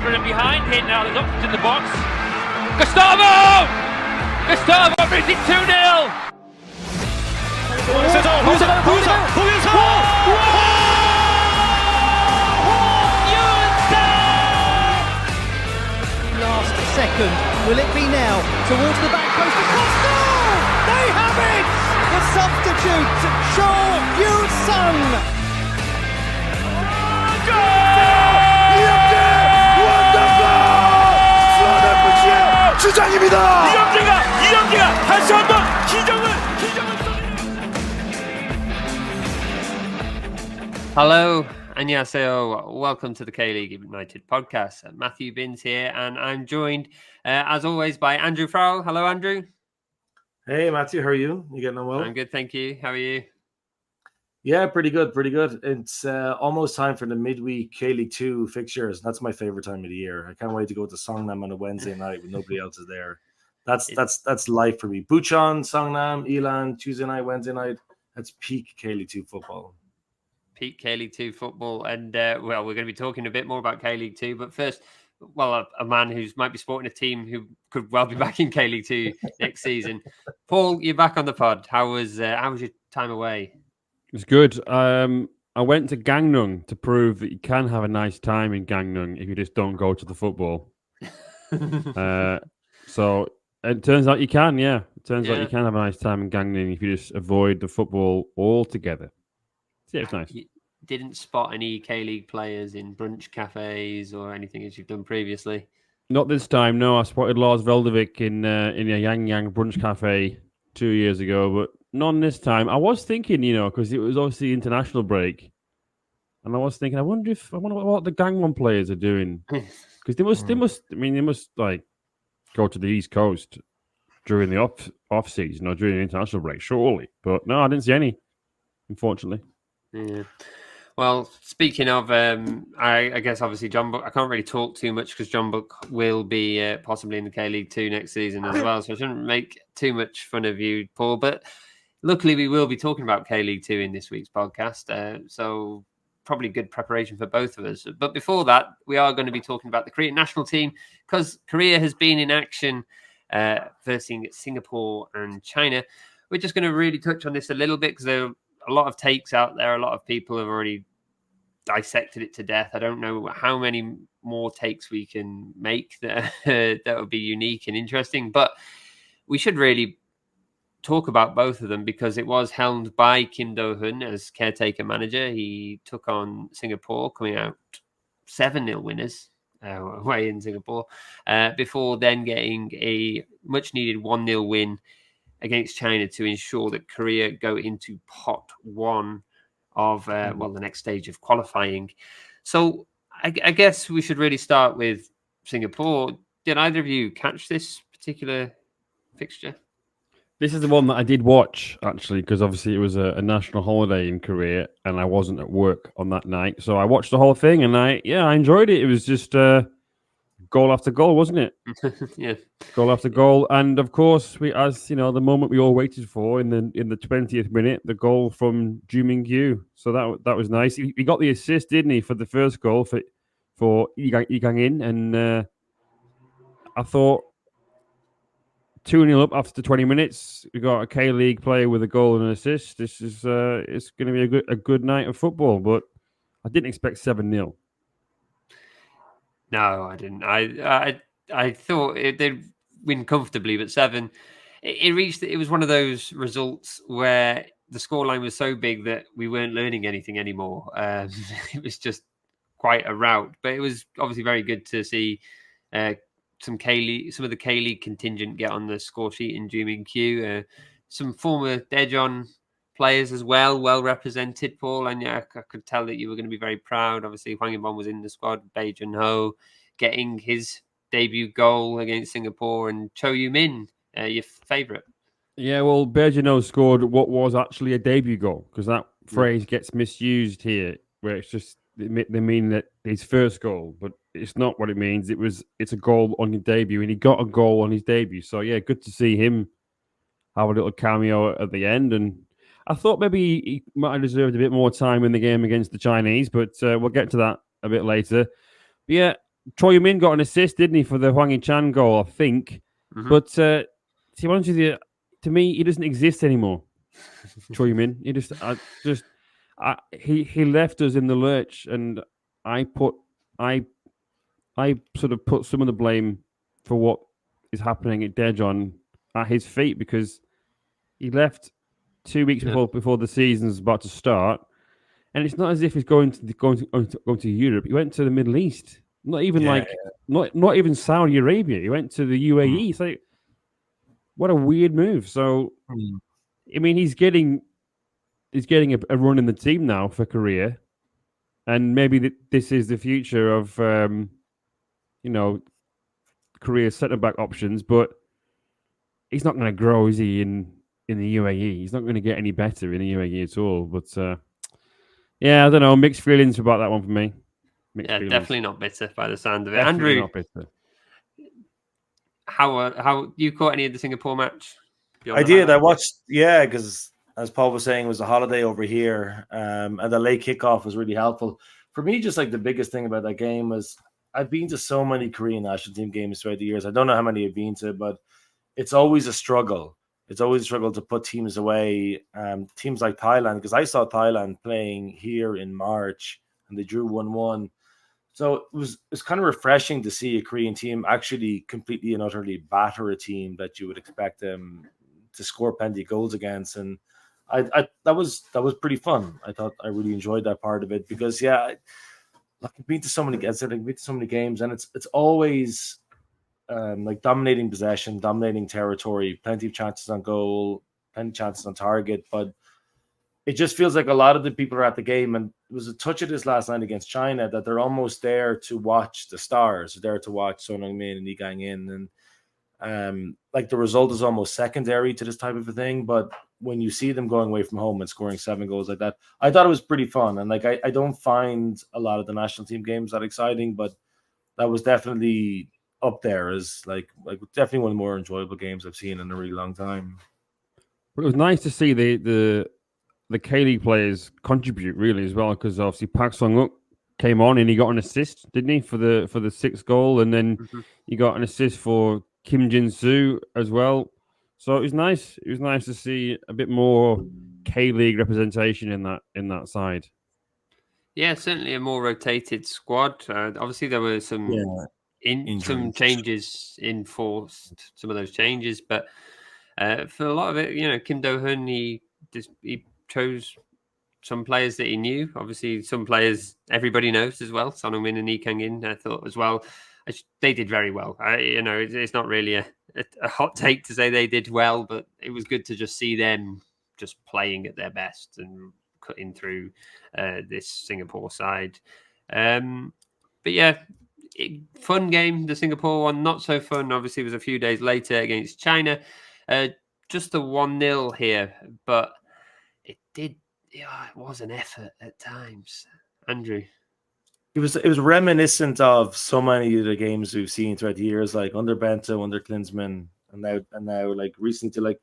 front and behind here now. There's options in the box. Gustavo brings it 2-0. Last second, will it be now? Towards the back post, across goal! They have it! The substitute, Cho Yu-sung! 주장입니다. 이영재가 다시 한번 기적을 Hello, 안녕하세요. Welcome to the K-League United podcast. Matthew Binns here, and I'm joined, as always, by Andrew Farrell. Hello, Andrew. Hey, Matthew. How are you? You getting on well? I'm good, thank you. How are you? Yeah, pretty good. It's almost time for the midweek K-League 2 fixtures. That's my favorite time of the year. I can't wait to go to Songnam on a Wednesday night when nobody else is there. That's life for me. Bucheon, Songnam, Ilan, Tuesday night, Wednesday night. That's peak K-League 2 football. Peak K-League 2 football. And, we're going to be talking a bit more about K-League 2. But first, a man who might be supporting a team who could well be back in K-League 2 next season. Paul, you're back on the pod. How was your time away? It was good. I went to Gangneung to prove that you can have a nice time in Gangneung if you just don't go to the football. So it turns out you can, yeah. It turns out you can have a nice time in Gangneung if you just avoid the football altogether. So, yeah, it's nice. You didn't spot any K-League players in brunch cafes or anything as you've done previously? Not this time, no. I spotted Lars Veldevik in a Yang Yang brunch cafe 2 years ago, but none this time. I was thinking, because it was obviously international break, and I was thinking, I wonder what the Gangwon players are doing, because they must like go to the East Coast during the off season or during the international break, surely. But no, I didn't see any, unfortunately. Yeah. Well, speaking of, I guess obviously John Buck, I can't really talk too much because John Buck will be possibly in the K-League 2 next season as well, so I shouldn't make too much fun of you, Paul. But luckily, we will be talking about K-League 2 in this week's podcast, so probably good preparation for both of us. But before that, we are going to be talking about the Korean national team because Korea has been in action versus Singapore and China. We're just going to really touch on this a little bit because there are a lot of takes out there. A lot of people have already dissected it to death. I don't know how many more takes we can make that would be unique and interesting, but we should really talk about both of them because it was helmed by Kim Do-hoon as caretaker manager. He took on Singapore, coming out 7-0 winners away in Singapore, before then getting a much-needed 1-0 win against China to ensure that Korea go into pot one of the next stage of qualifying. So I guess we should really start with Singapore. Did either of you catch this particular fixture? This is the one that I did watch, actually, because obviously it was a national holiday in Korea and I wasn't at work on that night. So I watched the whole thing and I enjoyed it. It was just goal after goal, wasn't it? Yeah. Goal after goal. And of course, the moment we all waited for in the 20th minute, the goal from Ju Min-kyu. So that was nice. He got the assist, didn't he, for the first goal for Lee Kang-in. And I thought 2-0 up after 20 minutes. We got a K-League player with a goal and an assist. This is it's going to be a good night of football, but I didn't expect 7-0. No, I didn't. I thought they'd win comfortably, but 7. It was one of those results where the scoreline was so big that we weren't learning anything anymore. It was just quite a rout, but it was obviously very good to see some of the K-League contingent get on the score sheet in Ju Min-kyu. Some former Daejeon players as well represented, Paul, and I could tell that you were going to be very proud. Obviously, Hwang In-bom was in the squad, Bae Jun-ho getting his debut goal against Singapore, and Cho Yu-min, your favourite. Yeah, well, Bae Jun-ho scored what was actually a debut goal, because that phrase gets misused here, where they mean that his first goal, but it's not what it means. It's a goal on your debut, and he got a goal on his debut. So yeah, good to see him have a little cameo at the end, and I thought maybe he might have deserved a bit more time in the game against the Chinese, but we'll get to that a bit later. But yeah, Choi Min got an assist, didn't he, for the Hwang In-chan goal, I think. Mhm. But to be honest with you, to me, he doesn't exist anymore. Choi Min, he left us in the lurch, and I sort of put some of the blame for what is happening at Daejeon at his feet, because he left 2 weeks before the season's about to start, and it's not as if he's going to Europe. He went to the Middle East. Not even not even Saudi Arabia. He went to the UAE. So what a weird move. So I mean, he's getting a run in the team now for Korea, and maybe this is the future of Korea's centre back options. But he's not going to grow, is he? In the UAE, he's not going to get any better in the UAE at all. But yeah, I don't know. Mixed feelings about that one for me. Definitely not bitter by the sound of it. Definitely Andrew, not bitter. how you caught any of the Singapore match? I did. I watched, because as Paul was saying, it was a holiday over here, and the late kickoff was really helpful for me. Just like the biggest thing about that game was I've been to so many Korean national team games throughout the years. I don't know how many I've been to, but it's always a struggle. It's always a struggle to put teams away. Teams like Thailand, because I saw Thailand playing here in March and they drew 1-1. So it's kind of refreshing to see a Korean team actually completely and utterly batter a team that you would expect them to score plenty of goals against. And I that was pretty fun. I thought I really enjoyed that part of it because I've been to so many games, and it's always like dominating possession, dominating territory, plenty of chances on goal, plenty of chances on target, but it just feels like a lot of the people are at the game, and it was a touch of this last night against China that they're almost there to watch the stars, there to watch Son Heung-min and Lee Gang-in, and like the result is almost secondary to this type of a thing. But when you see them going away from home and scoring 7 goals like that, I thought it was pretty fun. And like I don't find a lot of the national team games that exciting, but that was definitely up there as like definitely one of the more enjoyable games I've seen in a really long time. But it was nice to see the K-League players contribute really as well, because obviously Park Sung-uk came on and he got an assist, didn't he, for the 6th goal, and then he got an assist for Kim Jin-soo as well. So it was nice. It was nice to see a bit more K-League representation in that side. Yeah, certainly a more rotated squad. Obviously, there were some some changes enforced, some of those changes, but for a lot of it, Kim Do-hoon, he chose some players that he knew. Obviously, some players everybody knows as well. Son Heung-min and Lee Kang-in, I thought as well. They did very well. It's not really a hot take to say they did well, but it was good to just see them just playing at their best and cutting through this Singapore side. But yeah, fun game. The Singapore one, not so fun. Obviously, it was a few days later against China. Just a 1-0 here, but it did. Yeah, it was an effort at times. Andrew, it was reminiscent of so many of the games we've seen throughout the years, like under Bento, under Klinsmann, and now like recently, like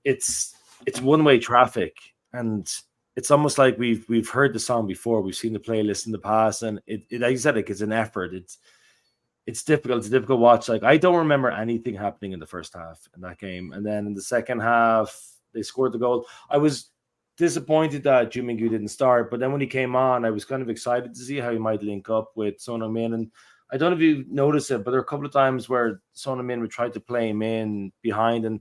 it's one-way traffic, and it's almost like we've heard the song before, we've seen the playlist in the past, and it like you said, like it's an effort. It's difficult. It's a difficult watch. Like I don't remember anything happening in the first half in that game, and then in the second half they scored the goal. I was disappointed that Ju Min-gyu didn't start, but then when he came on, I was kind of excited to see how he might link up with Son Heung-min. And I don't know if you noticed it, but there were a couple of times where Son Heung-min would try to play him in behind, and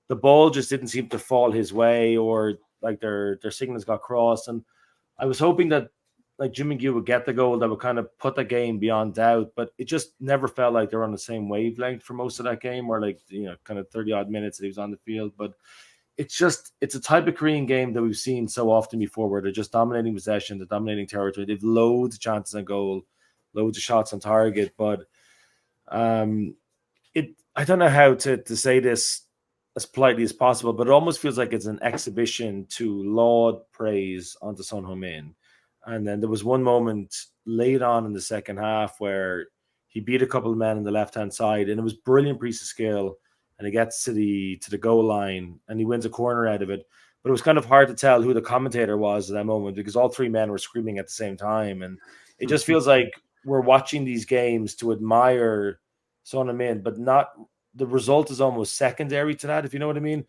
the ball just didn't seem to fall his way, or like their signals got crossed. And I was hoping that like Ju Min-gyu would get the goal that would kind of put the game beyond doubt, but it just never felt like they were on the same wavelength for most of that game, or like kind of 30 odd minutes that he was on the field. But it's a type of Korean game that we've seen so often before, where they're just dominating possession, they're dominating territory. They've loads of chances on goal, loads of shots on target. But I don't know how to say this as politely as possible, but it almost feels like it's an exhibition to laud praise onto Son Heung-min. And then there was one moment late on in the second half where he beat a couple of men on the left-hand side, and it was brilliant piece of skill. And he gets to the goal line and he wins a corner out of it. But it was kind of hard to tell who the commentator was at that moment, because all 3 men were screaming at the same time. And it just feels like we're watching these games to admire Son Heung-min, but not the result is almost secondary to that, if you know what I mean.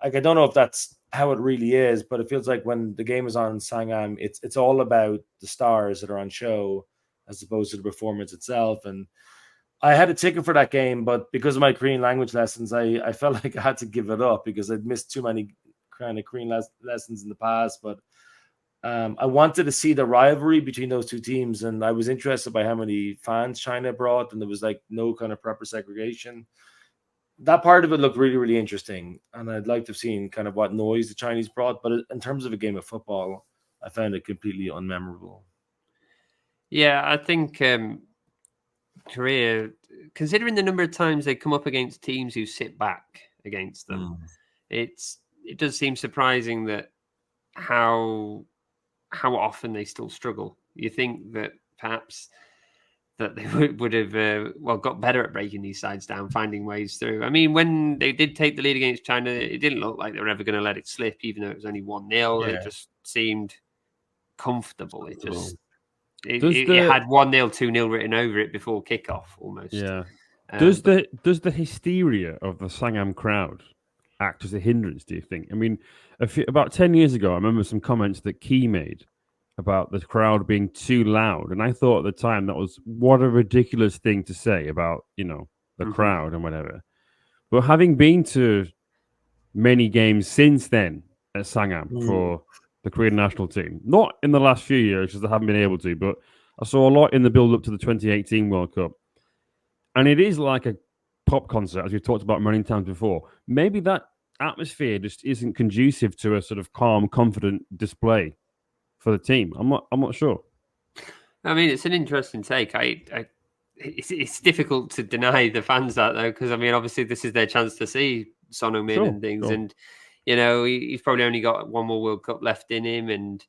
I don't know if that's how it really is, but it feels like when the game is on Sangam, it's all about the stars that are on show as opposed to the performance itself. And I had a ticket for that game, but because of my Korean language lessons, I felt like I had to give it up because I'd missed too many kind of Korean lessons in the past. But I wanted to see the rivalry between those two teams, and I was interested by how many fans China brought, and there was like no kind of proper segregation. That part of it looked really, really interesting, and I'd like to have seen kind of what noise the Chinese brought. But in terms of a game of football, I found it completely unmemorable. Yeah, I think Korea, considering the number of times they come up against teams who sit back against them, it does seem surprising that how often they still struggle. You think that perhaps that they would have got better at breaking these sides down, finding ways through. I mean, when they did take the lead against China, it didn't look like they were ever going to let it slip, even though it was only 1-0. Yeah. It just seemed comfortable. It just it had 1-0, 2-0 written over it before kickoff almost. Yeah. Does the hysteria of the Sangam crowd act as a hindrance, do you think? I mean, about 10 years ago, I remember some comments that Key made about the crowd being too loud. And I thought at the time that was what a ridiculous thing to say about, the crowd and whatever. But having been to many games since then at Sangam for the Korean national team, not in the last few years because I haven't been able to, but I saw a lot in the build-up to the 2018 World Cup. And it is like a pop concert, as we've talked about many times before. Maybe that atmosphere just isn't conducive to a sort of calm, confident display for the team. I'm not sure. I mean, it's an interesting take. It's difficult to deny the fans that though, because I mean, obviously this is their chance to see Son Heung-min and things, and he's probably only got one more World Cup left in him, and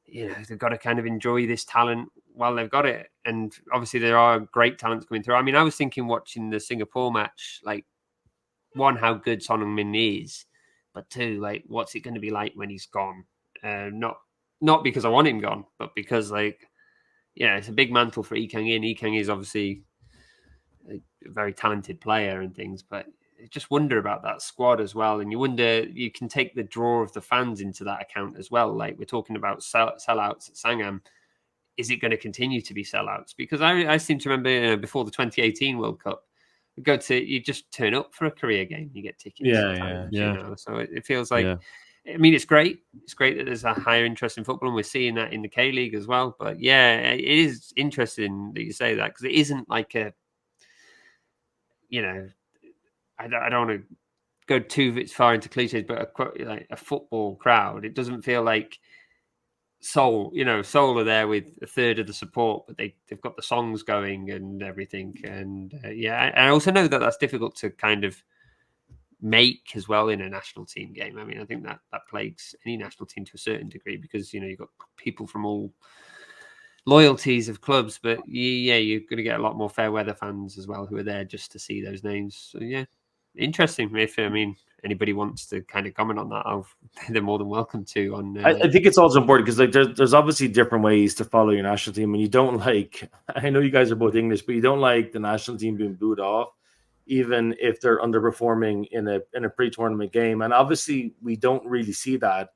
they've got to kind of enjoy this talent while they've got it. And obviously there are great talents coming through. I mean, I was thinking watching the Singapore match, like, one, how good Son Heung-min is, but two, like, what's it going to be like when he's gone? Not because I want him gone, but because, like, it's a big mantle for Lee Kang-in. Lee Kang is obviously a very talented player and things, but you just wonder about that squad as well. And you wonder, you can take the draw of the fans into that account as well. Like, we're talking about sellouts at Sangam. Is it going to continue to be sellouts? Because I seem to remember before the 2018 World Cup, you just turn up for a Korea game, you get tickets. Yeah. So it feels like, I mean, it's great. It's great that there's a higher interest in football, and we're seeing that in the K-League as well. But yeah, it is interesting that you say that, because it isn't like I don't want to go too far into cliches, but like a football crowd, it doesn't feel like Seoul are there with a third of the support, but they've got the songs going and everything. And I also know that that's difficult to kind of make as well in a national team game. I mean, I think that plagues any national team to a certain degree, because you've got people from all loyalties of clubs, but you're going to get a lot more fair weather fans as well who are there just to see those names. So interesting. If anybody wants to kind of comment on that, they're more than welcome to. I think it's also important because, like, there's obviously different ways to follow your national team, and you don't like. I know you guys are both English, but you don't like the national team being booed off, even if they're underperforming in a pre-tournament game. And obviously, we don't really see that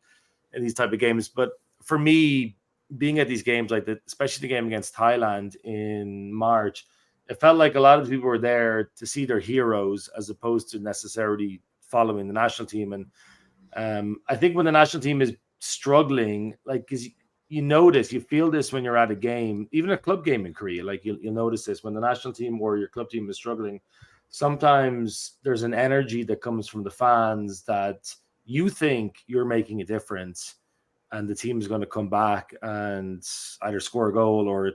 in these type of games. But for me, being at these games like that, especially the game against Thailand in March, it felt like a lot of people were there to see their heroes as opposed to necessarily following the national team. And I think when the national team is struggling, like, because you feel this when you're at a game, even a club game in Korea, like you'll notice this when the national team or your club team is struggling. Sometimes there's an energy that comes from the fans that you think you're making a difference, and the team is going to come back and either score a goal or,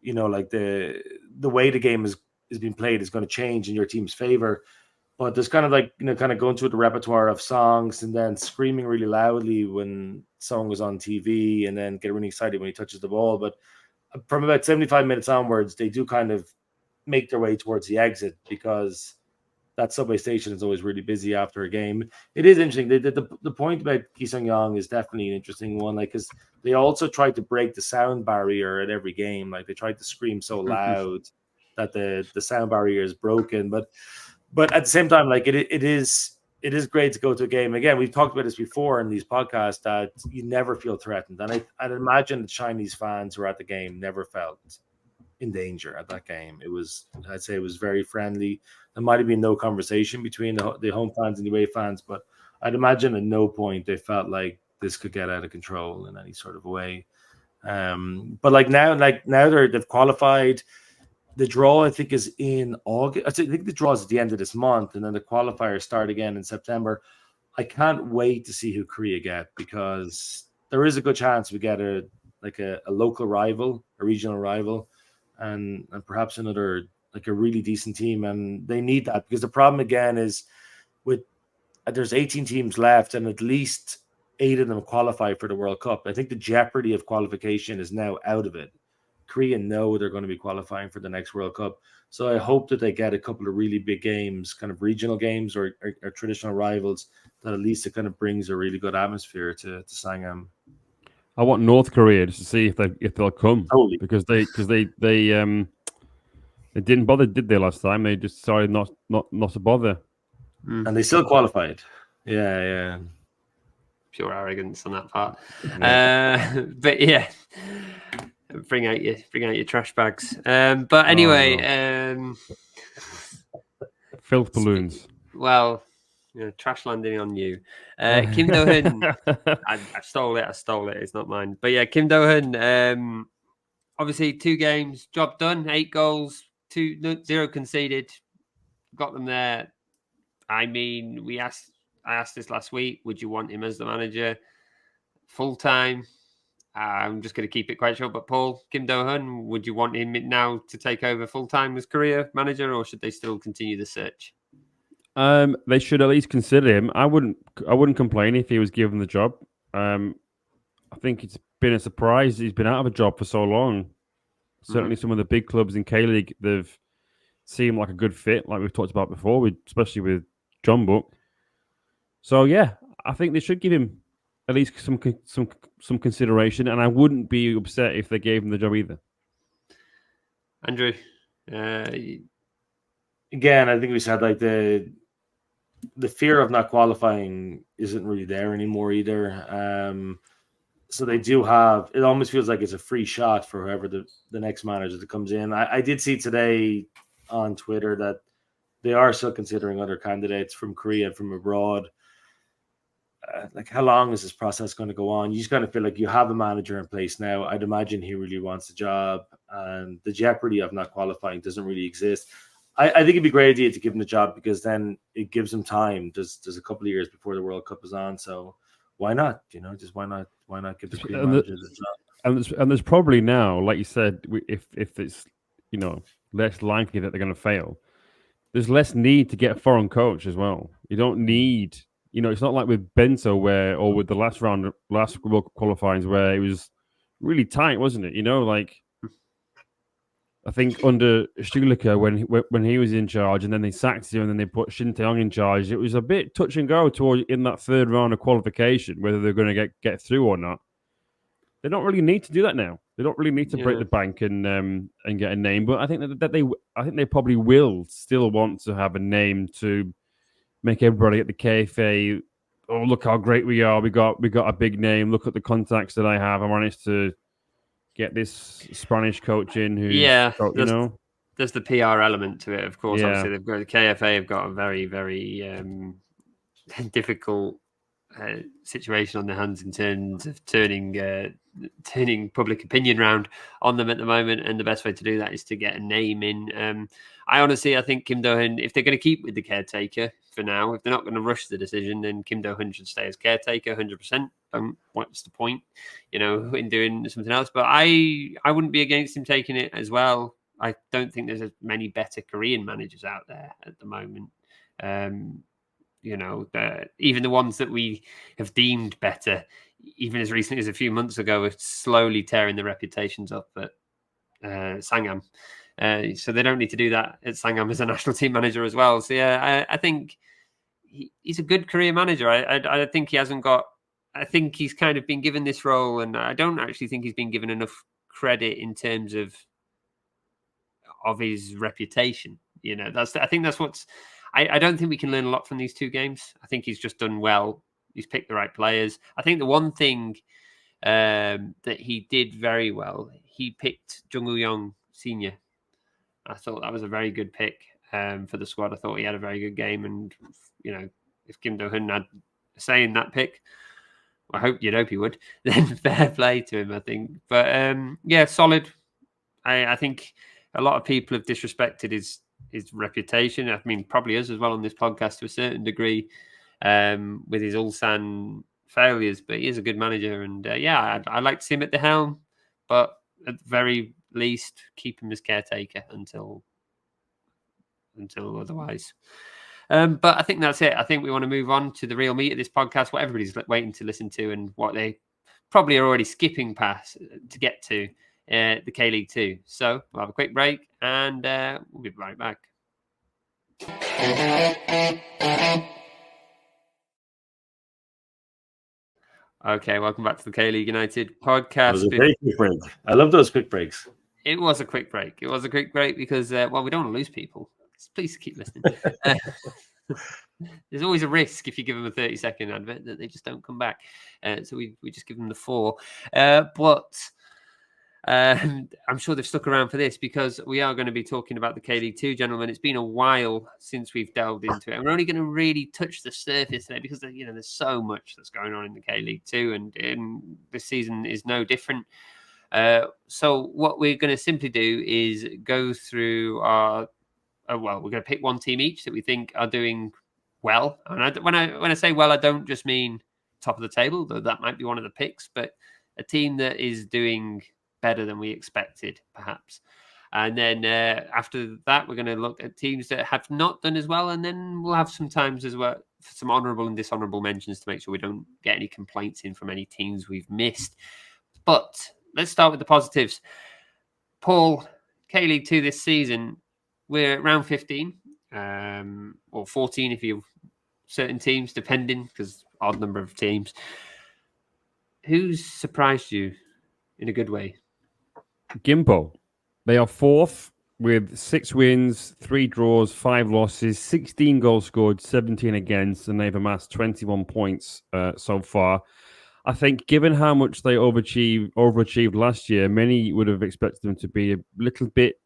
like the way the game is being played is going to change in your team's favor. But there's kind of like, kind of going through the repertoire of songs and then screaming really loudly when song is on TV, and then get really excited when he touches the ball. But from about 75 minutes onwards, they do kind of make their way towards the exit, because that subway station is always really busy after a game. It is interesting. The point about Ki Sung-yong is definitely an interesting one. Like, because they also tried to break the sound barrier at every game. Like, they tried to scream so loud that the sound barrier is broken. But at the same time, like it is great to go to a game. Again, we've talked about this before in these podcasts that you never feel threatened. And I'd imagine the Chinese fans who were at the game never felt in danger at that game. I'd say it was very friendly. There might have been no conversation between the home fans and the away fans, but I'd imagine at no point they felt like this could get out of control in any sort of way. But now they've qualified. The draw, I think, is in August. I think the draw is at the end of this month, and then the qualifiers start again in September. I can't wait to see who Korea get, because there is a good chance we get a local rival, a regional rival, and perhaps another, like, a really decent team. And they need that, because the problem again is there's 18 teams left, and at least 8 of them qualify for the World Cup. I think the jeopardy of qualification is now out of it. Korea know they're going to be qualifying for the next World Cup. So I hope that they get a couple of really big games, kind of regional games or traditional rivals, that at least it kind of brings a really good atmosphere to Sangam. I want North Korea just to see if they'll come. Totally. Because they didn't bother, did they, last time? They just decided not to bother. And they still qualified. Yeah. Pure arrogance on that part. Yeah. But yeah. Bring out your trash bags. But anyway, no. Filth balloons. Well, trash landing on you. Kim Do-hoon. I stole it. It's not mine. But yeah, Kim Do-hoon. Obviously, 2 games, job done. 8 goals, 0 conceded. Got them there. I mean, I asked this last week. Would you want him as the manager full time? I'm just going to keep it quite short. But Paul, Kim Do-hoon, would you want him now to take over full time as Korea manager, or should they still continue the search? They should at least consider him. I wouldn't complain if he was given the job. I think it's been a surprise he's been out of a job for so long. Certainly, some of the big clubs in K-League, they've seemed like a good fit, like we've talked about before, especially with Jeonbuk. So yeah, I think they should give him at least some consideration, and I wouldn't be upset if they gave him the job either. Andrew, again, I think we said, like, the fear of not qualifying isn't really there anymore either. So they do have, it almost feels like it's a free shot for whoever the next manager that comes in. I did see today on Twitter that they are still considering other candidates from Korea and from abroad. Like, how long is this process going to go on? You just kind of feel like you have a manager in place now. I'd imagine he really wants the job, and the jeopardy of not qualifying doesn't really exist. I think it'd be a great idea to give him the job, because then it gives him time. There's a couple of years before the World Cup is on, so why not? Just why not give the Korean manager the job? And there's probably now, like you said, if it's less likely that they're going to fail, there's less need to get a foreign coach as well. You don't need. It's not like with Bento or with the last World Cup qualifying where it was really tight, wasn't it? Like, I think under Stüliker, when he was in charge, and then they sacked him, and then they put Shin Tae-yong in charge, it was a bit touch and go in that third round of qualification, whether they're going to get through or not. They don't really need to do that now. They don't really need to break the bank and get a name. But I think I think they probably will still want to have a name to make everybody at the KFA, oh, look how great we are. We got a big name. Look at the contacts that I have. I managed to get this Spanish coach in who there's the PR element to it, of course. Yeah. Obviously, they've got the KFA have got a very, very difficult situation on their hands in terms of turning public opinion round on them at the moment, and the best way to do that is to get a name in. I think Kim Do-hoon, if they're going to keep with the caretaker for now, if they're not going to rush the decision, then Kim Do-hoon should stay as caretaker 100%. What's the point, in doing something else? But I wouldn't be against him taking it as well. I don't think there's as many better Korean managers out there at the moment. Even the ones that we have deemed better, even as recently as a few months ago, are slowly tearing the reputations up at Sangam. So they don't need to do that at Sangam as a national team manager as well. So yeah, I think he's a good career manager. I think he hasn't got. I think he's kind of been given this role, and I don't actually think he's been given enough credit in terms of his reputation. I think that's what's. I don't think we can learn a lot from these two games. I think he's just done well. He's picked the right players. I think the one thing that he did very well, he picked Jung Woo-young Senior. I thought that was a very good pick for the squad. I thought he had a very good game, and if Kim Do-hoon had a say in that pick, you'd hope he would. Then fair play to him, I think. But solid. I think a lot of people have disrespected his reputation. I mean, probably us as well on this podcast to a certain degree with his Ulsan failures. But he is a good manager, and I'd like to see him at the helm. But at the very least, keep him as caretaker until otherwise. But I think that's it. I think we want to move on to the real meat of this podcast, what everybody's waiting to listen to and what they probably are already skipping past to get to the K-League 2. So we'll have a quick break and we'll be right back. Okay, welcome back to the K-League United podcast. That was a very quick break. I love those quick breaks. It was a quick break. It was a quick break because, we don't want to lose people. Please keep listening. There's always a risk if you give them a 30-second advert that they just don't come back. So we just give them the 4. But I'm sure they've stuck around for this because we are going to be talking about the K-League 2, gentlemen. It's been a while since we've delved into it. And we're only going to really touch the surface today because there's so much that's going on in the K-League 2, and this season is no different. So what we're going to simply do is go through our. We're going to pick one team each that we think are doing well. And when I say well, I don't just mean top of the table, though that might be one of the picks, but a team that is doing better than we expected, perhaps. And then after that, we're going to look at teams that have not done as well, and then we'll have some times as well for some honourable and dishonourable mentions to make sure we don't get any complaints in from any teams we've missed. But let's start with the positives. Paul, K-League 2 this season, we're at round 15, or 14 if you certain teams, depending, because odd number of teams. Who's surprised you in a good way? Gimpo. They are 4th with 6 wins, 3 draws, 5 losses, 16 goals scored, 17 against, and they've amassed 21 points so far. I think given how much they overachieved last year, many would have expected them to be a little bit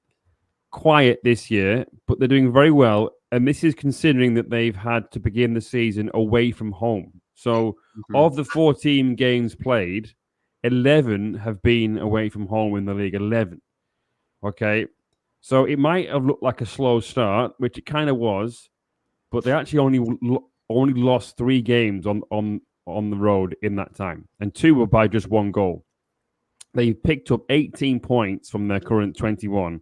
quiet this year, but they're doing very well. And this is considering that they've had to begin the season away from home. So of the 14 games played, 11 have been away from home in the league. 11. Okay. So it might have looked like a slow start, which it kind of was, but they actually only lost 3 games on the road in that time. And 2 were by just 1 goal. They picked up 18 points from their current 21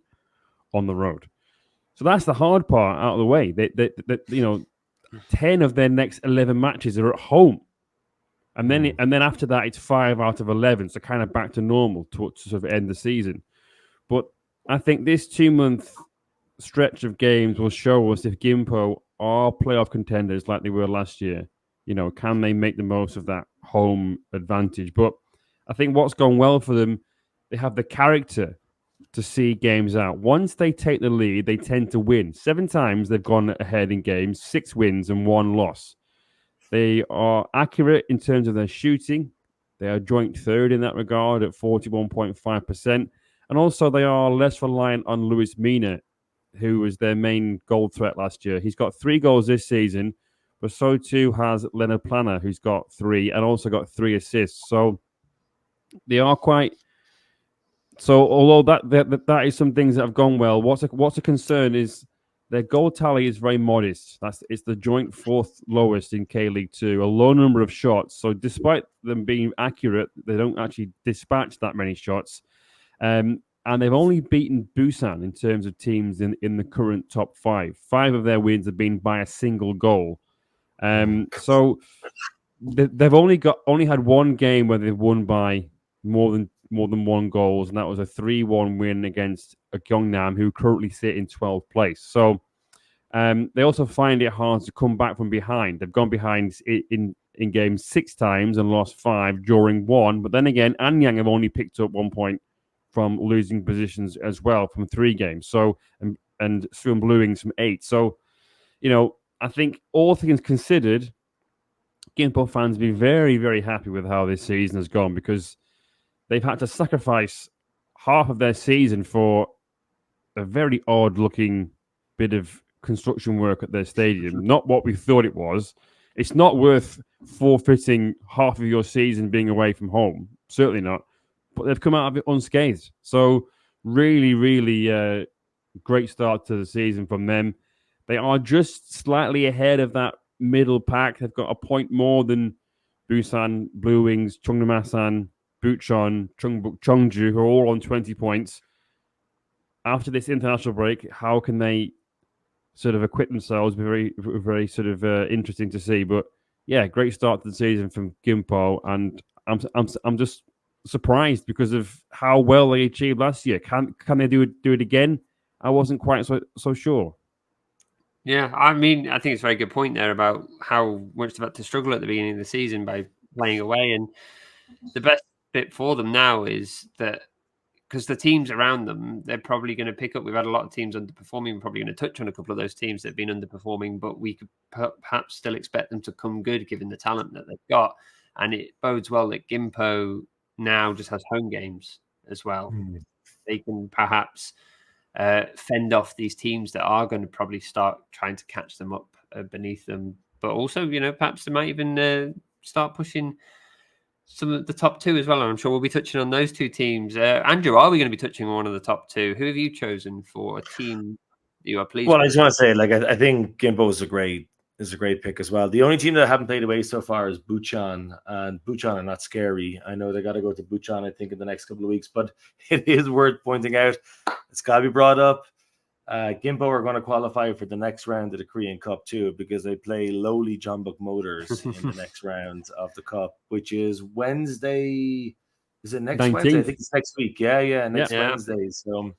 on the road. So that's the hard part out of the way. They 10 of their next 11 matches are at home. And then after that, it's 5 out of 11. So kind of back to normal to sort of end the season. But I think this 2-month stretch of games will show us if Gimpo are playoff contenders like they were last year. Can they make the most of that home advantage? But I think what's gone well for them, they have the character to see games out. Once they take the lead, they tend to win. 7 times they've gone ahead in games, 6 wins and 1 loss. They are accurate in terms of their shooting. They are joint 3rd in that regard at 41.5%. And also they are less reliant on Luis Mina, who was their main goal threat last year. He's got 3 goals this season, but so too has Leonard Plana, who's got 3 and also got 3 assists. So they are quite... So although that is some things that have gone well, what's a concern is their goal tally is very modest. It's the joint 4th lowest in K-League 2, a low number of shots. So despite them being accurate, they don't actually dispatch that many shots. And they've only beaten Busan in terms of teams in the current top 5. 5 of their wins have been by a single goal. So they've only had 1 game where they've won by more more than 1 goals, and that was a 3-1 win against Gyeongnam, who currently sit in 12th place. So they also find it hard to come back from behind. They've gone behind in games 6 times and lost 5 during 1. But then again, Anyang have only picked up 1 point from losing positions as well from 3 games. So and Suwon Blue Wings from 8. So, I think all things considered, Gimpo fans be very, very happy with how this season has gone, because they've had to sacrifice half of their season for a very odd-looking bit of construction work at their stadium. Not what we thought it was. It's not worth forfeiting half of your season being away from home. Certainly not. But they've come out of it unscathed. So really, really great start to the season from them. They are just slightly ahead of that middle pack. They've got a point more than Busan, Blue Wings, Cheongnaam, Bucheon, Chungbuk, Cheongju, who are all on 20 points. After this international break, how can they sort of acquit themselves? Very, very sort of interesting to see. But yeah, great start to the season from Gimpo, and I'm just surprised because of how well they achieved last year. Can they do it again? I wasn't quite so sure. Yeah, I mean, I think it's a very good point there about how much they've had to struggle at the beginning of the season by playing away. And the best bit for them now is that because the teams around them, they're probably going to pick up. We've had a lot of teams underperforming. We're probably going to touch on a couple of those teams that have been underperforming, but we could perhaps still expect them to come good given the talent that they've got. And it bodes well that Gimpo now just has home games as well. They can perhaps fend off these teams that are going to probably start trying to catch them up beneath them. But also, perhaps they might even start pushing some of the top 2 as well. And I'm sure we'll be touching on those 2 teams. Andrew, are we going to be touching on one of the top 2? Who have you chosen for a team that you are pleased with? Well, I just want to say, I think Gimpo is a great pick as well. The only team that haven't played away so far is Bucheon, and Bucheon are not scary. I know they got to go to Bucheon, I think, in the next couple of weeks, but it is worth pointing out. It's got to be brought up. Gimpo are going to qualify for the next round of the Korean Cup too, because they play lowly Jeonbuk Motors in the next round of the Cup, which is Wednesday. Is it next 19th. Wednesday? I think it's next week. Yeah, next Wednesday. So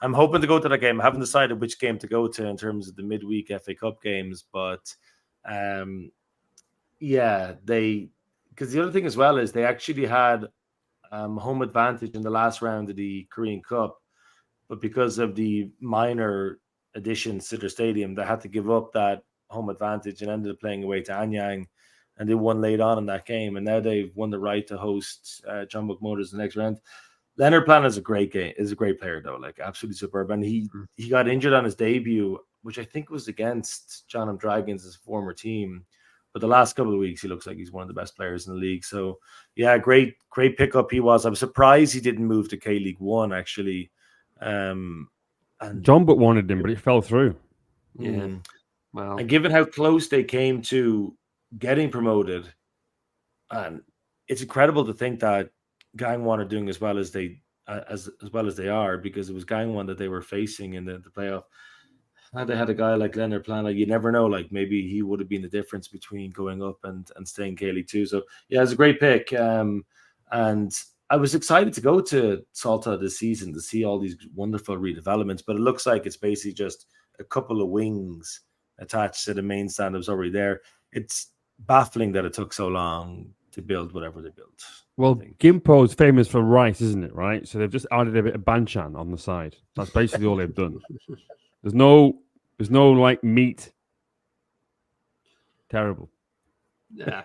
I'm hoping to go to that game. I haven't decided which game to go to in terms of the midweek FA Cup games, but because the other thing as well is they actually had home advantage in the last round of the Korean Cup, but because of the minor additions to their stadium, they had to give up that home advantage and ended up playing away to Anyang, and they won late on in that game. And now they've won the right to host Jeonbuk Motors the next round. Leonard Plan is a great player though, absolutely superb. And he got injured on his debut, which I think was against Jeonnam Dragons, his former team. But the last couple of weeks, he looks like he's one of the best players in the league. So yeah, great pickup he was. I'm surprised he didn't move to K-League 1 actually. And Jeonbuk wanted him, but it fell through. Yeah. Well, and given how close they came to getting promoted, and it's incredible to think that Gangwon are doing as well as they are, because it was Gangwon that they were facing in the playoff. Had they had a guy like Leonard Plana, you never know. Maybe he would have been the difference between going up and staying K-League 2. So yeah, it's a great pick. And I was excited to go to Salta this season to see all these wonderful redevelopments, but it looks like it's basically just a couple of wings attached to the main stand that was already there. It's baffling that it took so long to build whatever they built. Well, Gimpo is famous for rice, isn't it? Right, so they've just added a bit of banchan on the side. That's basically all they've done. There's no meat. Terrible. Yeah.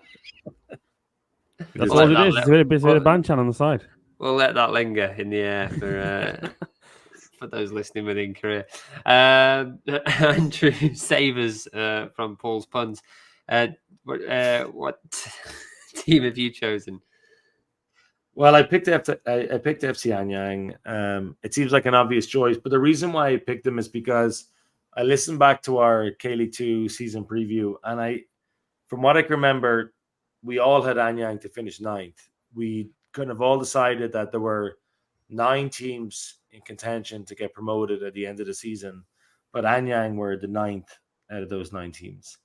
That's all it is. It's a bit of banchan on the side. We'll let that linger in the air for those listening within Korea. Andrew Savers from Paul's Puns. What team have you chosen? Well, I picked FC Anyang. It seems like an obvious choice, but the reason why I picked them is because I listened back to our K-League 2 season preview, and from what I can remember, we all had Anyang to finish 9th. We kind of all decided that there were 9 teams in contention to get promoted at the end of the season, but Anyang were the 9th out of those 9 teams.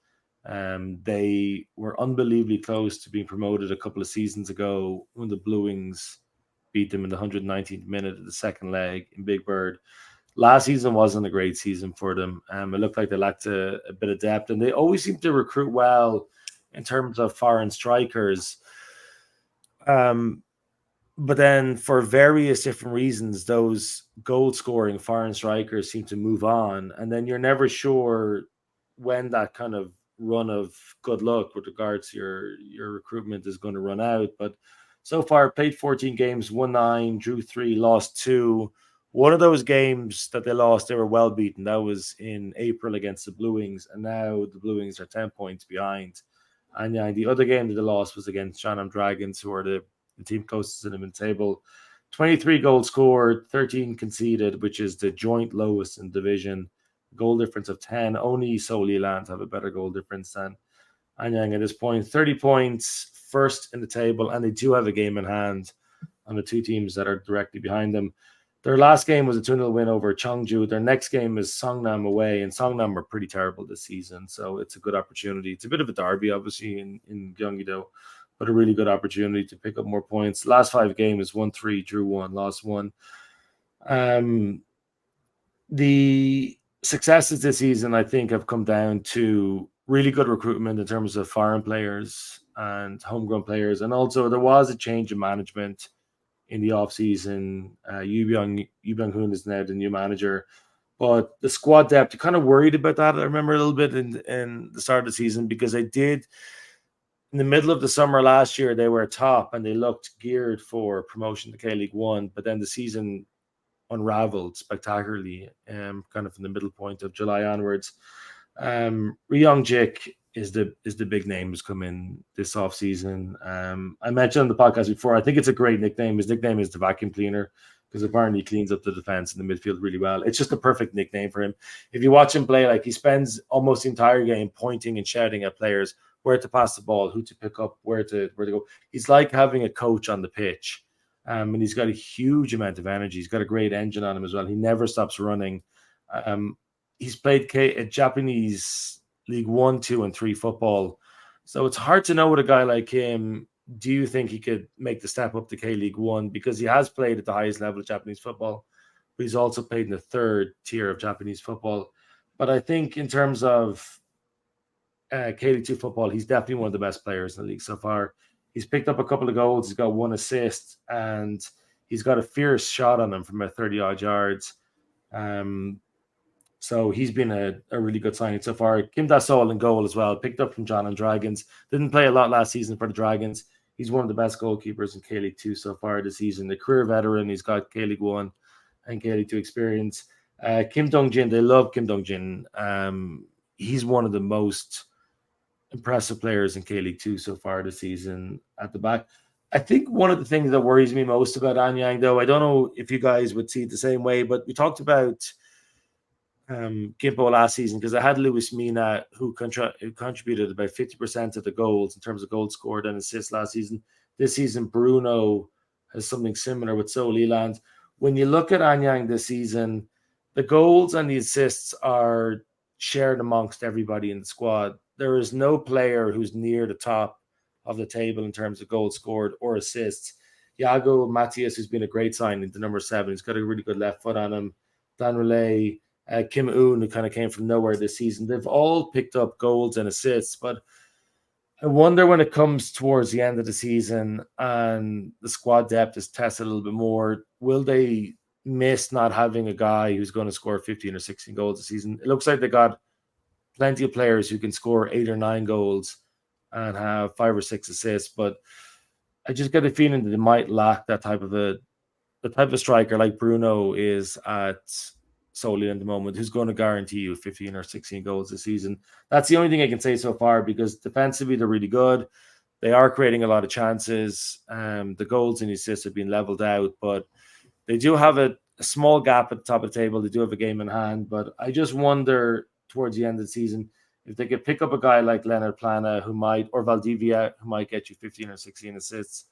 They were unbelievably close to being promoted a couple of seasons ago when the Blue Wings beat them in the 119th minute of the second leg in Big Bird. Last season wasn't a great season for them. It looked like they lacked a bit of depth, and they always seem to recruit well in terms of foreign strikers. But then for various different reasons, those goal-scoring foreign strikers seem to move on, and then you're never sure when that kind of run of good luck with regards to your recruitment is going to run out. But so far, played 14 games, won 9, drew 3, lost 2. One of those games that they lost, they were well beaten. That was in April against the Blue Wings, and now the Blue Wings are 10 points behind. And yeah, the other game that they lost was against Shannon Dragons, who are the team closest to them in the table. 23 goals scored, 13 conceded, which is the joint lowest in division. Goal difference of 10. Only Soliland have a better goal difference than Anyang at this point. 30 points, first in the table, and they do have a game in hand on the two teams that are directly behind them. Their last game was a 2-0 win over Cheongju. Their next game is Songnam away, and Songnam are pretty terrible this season, so it's a good opportunity. It's a bit of a derby, obviously, in Gyeonggi-do, but a really good opportunity to pick up more points. Last 5 games, 1-3, drew 1, lost 1. The successes this season, I think, have come down to really good recruitment in terms of foreign players and homegrown players, and also there was a change in management in the offseason. Yu Byung-hoon is now the new manager. But the squad depth, you kind of worried about that. I remember a little bit in the start of the season, because they did, in the middle of the summer last year, they were top and they looked geared for promotion to K-League 1. But then the season unraveled spectacularly, kind of from the middle point of July onwards. Ri Yong-jik is the big name who's come in this offseason. I mentioned on the podcast before, I think it's a great nickname. His nickname is the vacuum cleaner, because apparently he cleans up the defense in the midfield really well. It's just a perfect nickname for him. If you watch him play, like, he spends almost the entire game pointing and shouting at players where to pass the ball, who to pick up, where to go. He's like having a coach on the pitch. And he's got a huge amount of energy. He's got a great engine on him as well. He never stops running. He's played Japanese League 1, 2, and 3 football. So it's hard to know with a guy like him, do you think he could make the step up to K-League 1? Because he has played at the highest level of Japanese football, but he's also played in the third tier of Japanese football. But I think in terms of K-League 2 football, he's definitely one of the best players in the league so far. He's picked up a couple of goals. He's got 1 assist, and he's got a fierce shot on him from about 30-odd yards. So he's been a really good signing so far. Kim Da-sol in goal as well, picked up from John and Dragons. Didn't play a lot last season for the Dragons. He's one of the best goalkeepers in K-League 2 so far this season. A career veteran. He's got K-League 1 and K-League 2 experience. Kim Dong-jin, they love Kim Dong-jin. He's one of the most impressive players in K-League 2 so far this season at the back. I think one of the things that worries me most about Anyang, though, I don't know if you guys would see it the same way, but we talked about Gimpo last season, because I had Luis Mina, who contributed about 50% of the goals in terms of goals scored and assists last season. This season, Bruno has something similar with Soliland. When you look at Anyang this season, the goals and the assists are shared amongst everybody in the squad. There is no player who's near the top of the table in terms of goals scored or assists. Iago Matias, who's been a great signing, the number 7, he's got a really good left foot on him. Dan Relay, Kim Eun, who kind of came from nowhere this season. They've all picked up goals and assists, but I wonder when it comes towards the end of the season and the squad depth is tested a little bit more, will they miss not having a guy who's going to score 15 or 16 goals a season? It looks like they got plenty of players who can score 8 or 9 goals and have 5 or 6 assists, but I just get a feeling that they might lack that type of striker like Bruno is at Solly at the moment, who's going to guarantee you 15 or 16 goals this season. That's the only thing I can say so far, because defensively they're really good. They are creating a lot of chances. The goals and assists have been leveled out, but they do have a small gap at the top of the table. They do have a game in hand, but I just wonder towards the end of the season if they could pick up a guy like Leonard Plana or Valdivia, who might get you 15 or 16 assists.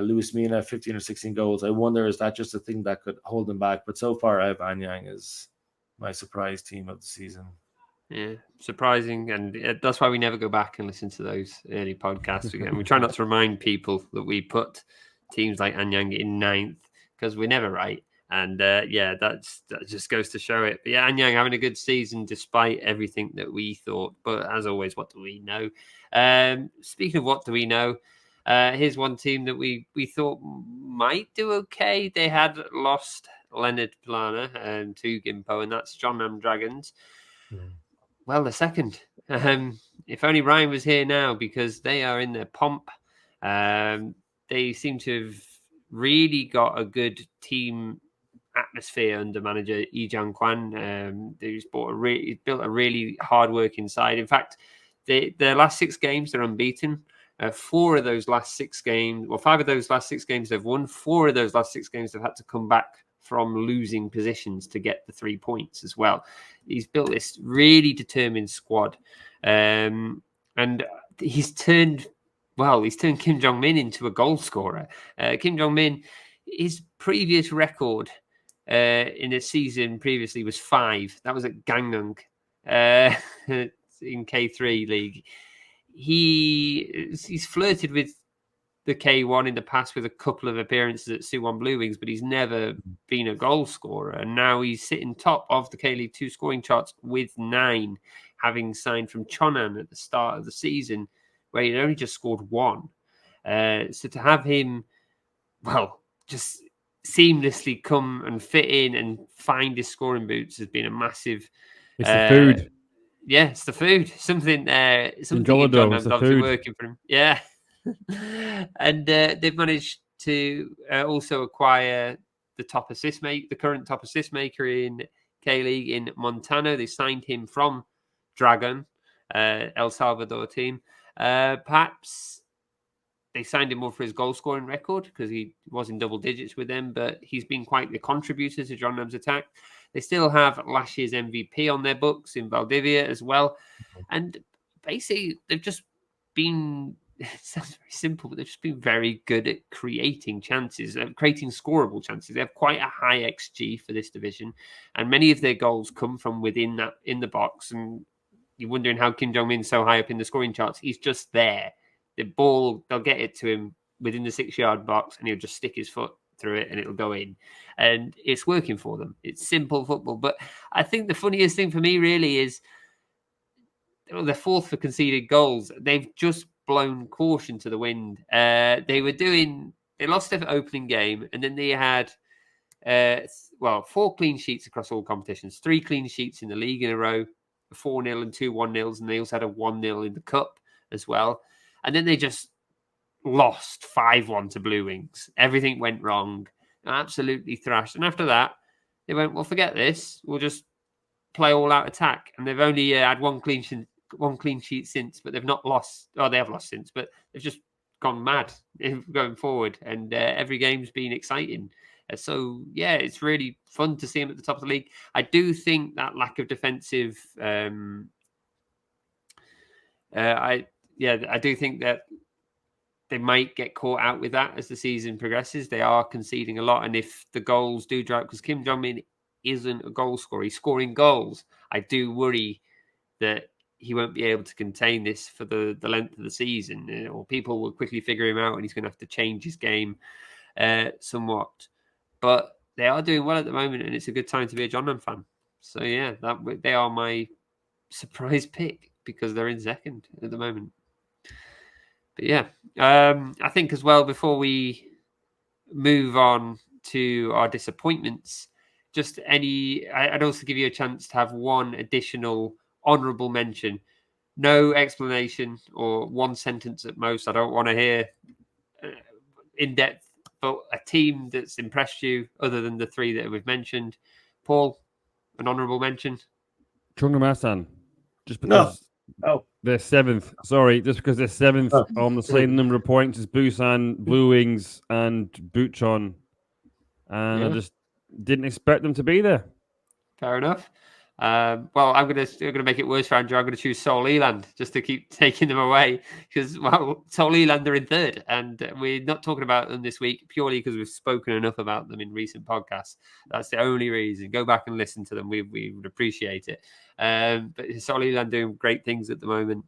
Luis Mina, 15 or 16 goals. I wonder, is that just a thing that could hold them back? But so far, I have Anyang as my surprise team of the season. Yeah, surprising. And that's why we never go back and listen to those early podcasts again. We try not to remind people that we put teams like Anyang in 9th because we're never right. And that just goes to show it. But yeah, Anyang having a good season despite everything that we thought. But as always, what do we know? Speaking of what do we know, here's one team that we thought might do okay. They had lost Leonard Plana to Gimpo, and that's Jeonnam Dragons. Well, the second. If only Ryan was here now, because they are in their pomp. They seem to have really got a good team atmosphere under manager Yi Jiang Quan. He's built a really hard-working side. In fact, their last 6 games, they're unbeaten. 4 of those last 6 games, well, 5 of those last 6 games they've won. 4 of those last 6 games they've had to come back from losing positions to get the 3 points as well. He's built this really determined squad. And he's turned Kim Jong-min into a goal scorer. Kim Jong-min, his previous record in a season previously was 5. That was at Gangneung in K3 League. He's flirted with the K1 in the past with a couple of appearances at Suwon Blue Wings, but he's never been a goal scorer. And now he's sitting top of the K League 2 scoring charts with 9, having signed from Cheonan at the start of the season, where he'd only just scored 1. So to have him, just seamlessly come and fit in and find his scoring boots has been a massive... It's the food. Yeah, it's the food. Something Jolado, in Jeonnam's it's the obviously food. working for him. Yeah. And they've managed to also acquire the current top assist maker in K-League in Montano. They signed him from Dragon, El Salvador team. Perhaps they signed him more for his goal scoring record because he was in double digits with them, but he's been quite the contributor to Jeonnam's attack. They still have last year's MVP on their books in Valdivia as well. And basically, they've just been... It sounds very simple, but they've just been very good at creating chances, creating scoreable chances. They have quite a high XG for this division, and many of their goals come from within that in the box. And you're wondering how Kim Jong-min's so high up in the scoring charts. He's just there. The ball, they'll get it to him within the 6-yard box, and he'll just stick his foot through it, and it'll go in. And it's working for them. It's simple football. But I think the funniest thing for me really is they're 4th for conceded goals. They've just blown caution to the wind. They lost their opening game, and then they had 4 clean sheets across all competitions, 3 clean sheets in the league in a row, 4-0 and 2 1-0s, and they also had a 1-0 in the cup as well. And then they just lost 5-1 to Blue Wings. Everything went wrong, absolutely thrashed. And after that, they went, well, forget this. We'll just play all out attack. And they've only had one clean sheet since, but they've not lost. Oh, they have lost since, but they've just gone mad going forward. And every game's been exciting. So, yeah, it's really fun to see them at the top of the league. I do think that lack of defensive... I do think that they might get caught out with that as the season progresses. They are conceding a lot. And if the goals do dry up, because Kim Jong-min isn't a goal scorer, he's scoring goals. I do worry that he won't be able to contain this for the length of the season, or people will quickly figure him out and he's going to have to change his game somewhat. But they are doing well at the moment, and it's a good time to be a Jeonnam fan. So, yeah, they are my surprise pick because they're in second at the moment. But, yeah, I think as well, before we move on to our disappointments, I'd also give you a chance to have one additional honourable mention. No explanation, or one sentence at most. I don't want to hear in depth, but a team that's impressed you other than the 3 that we've mentioned. Paul, an honourable mention? Jeonnam Asan, just because they're 7th. Sorry, just because they're 7th on the same number of points as Busan, Blue Wings, and Bucheon. And I just didn't expect them to be there. Fair enough. I'm gonna make it worse for Andrew. I'm gonna choose Seoul Eland just to keep taking them away, because Seoul Eland are in 3rd, and we're not talking about them this week purely because we've spoken enough about them in recent podcasts. That's the only reason. Go back and listen to them. We would appreciate it. But Seoul Eland doing great things at the moment.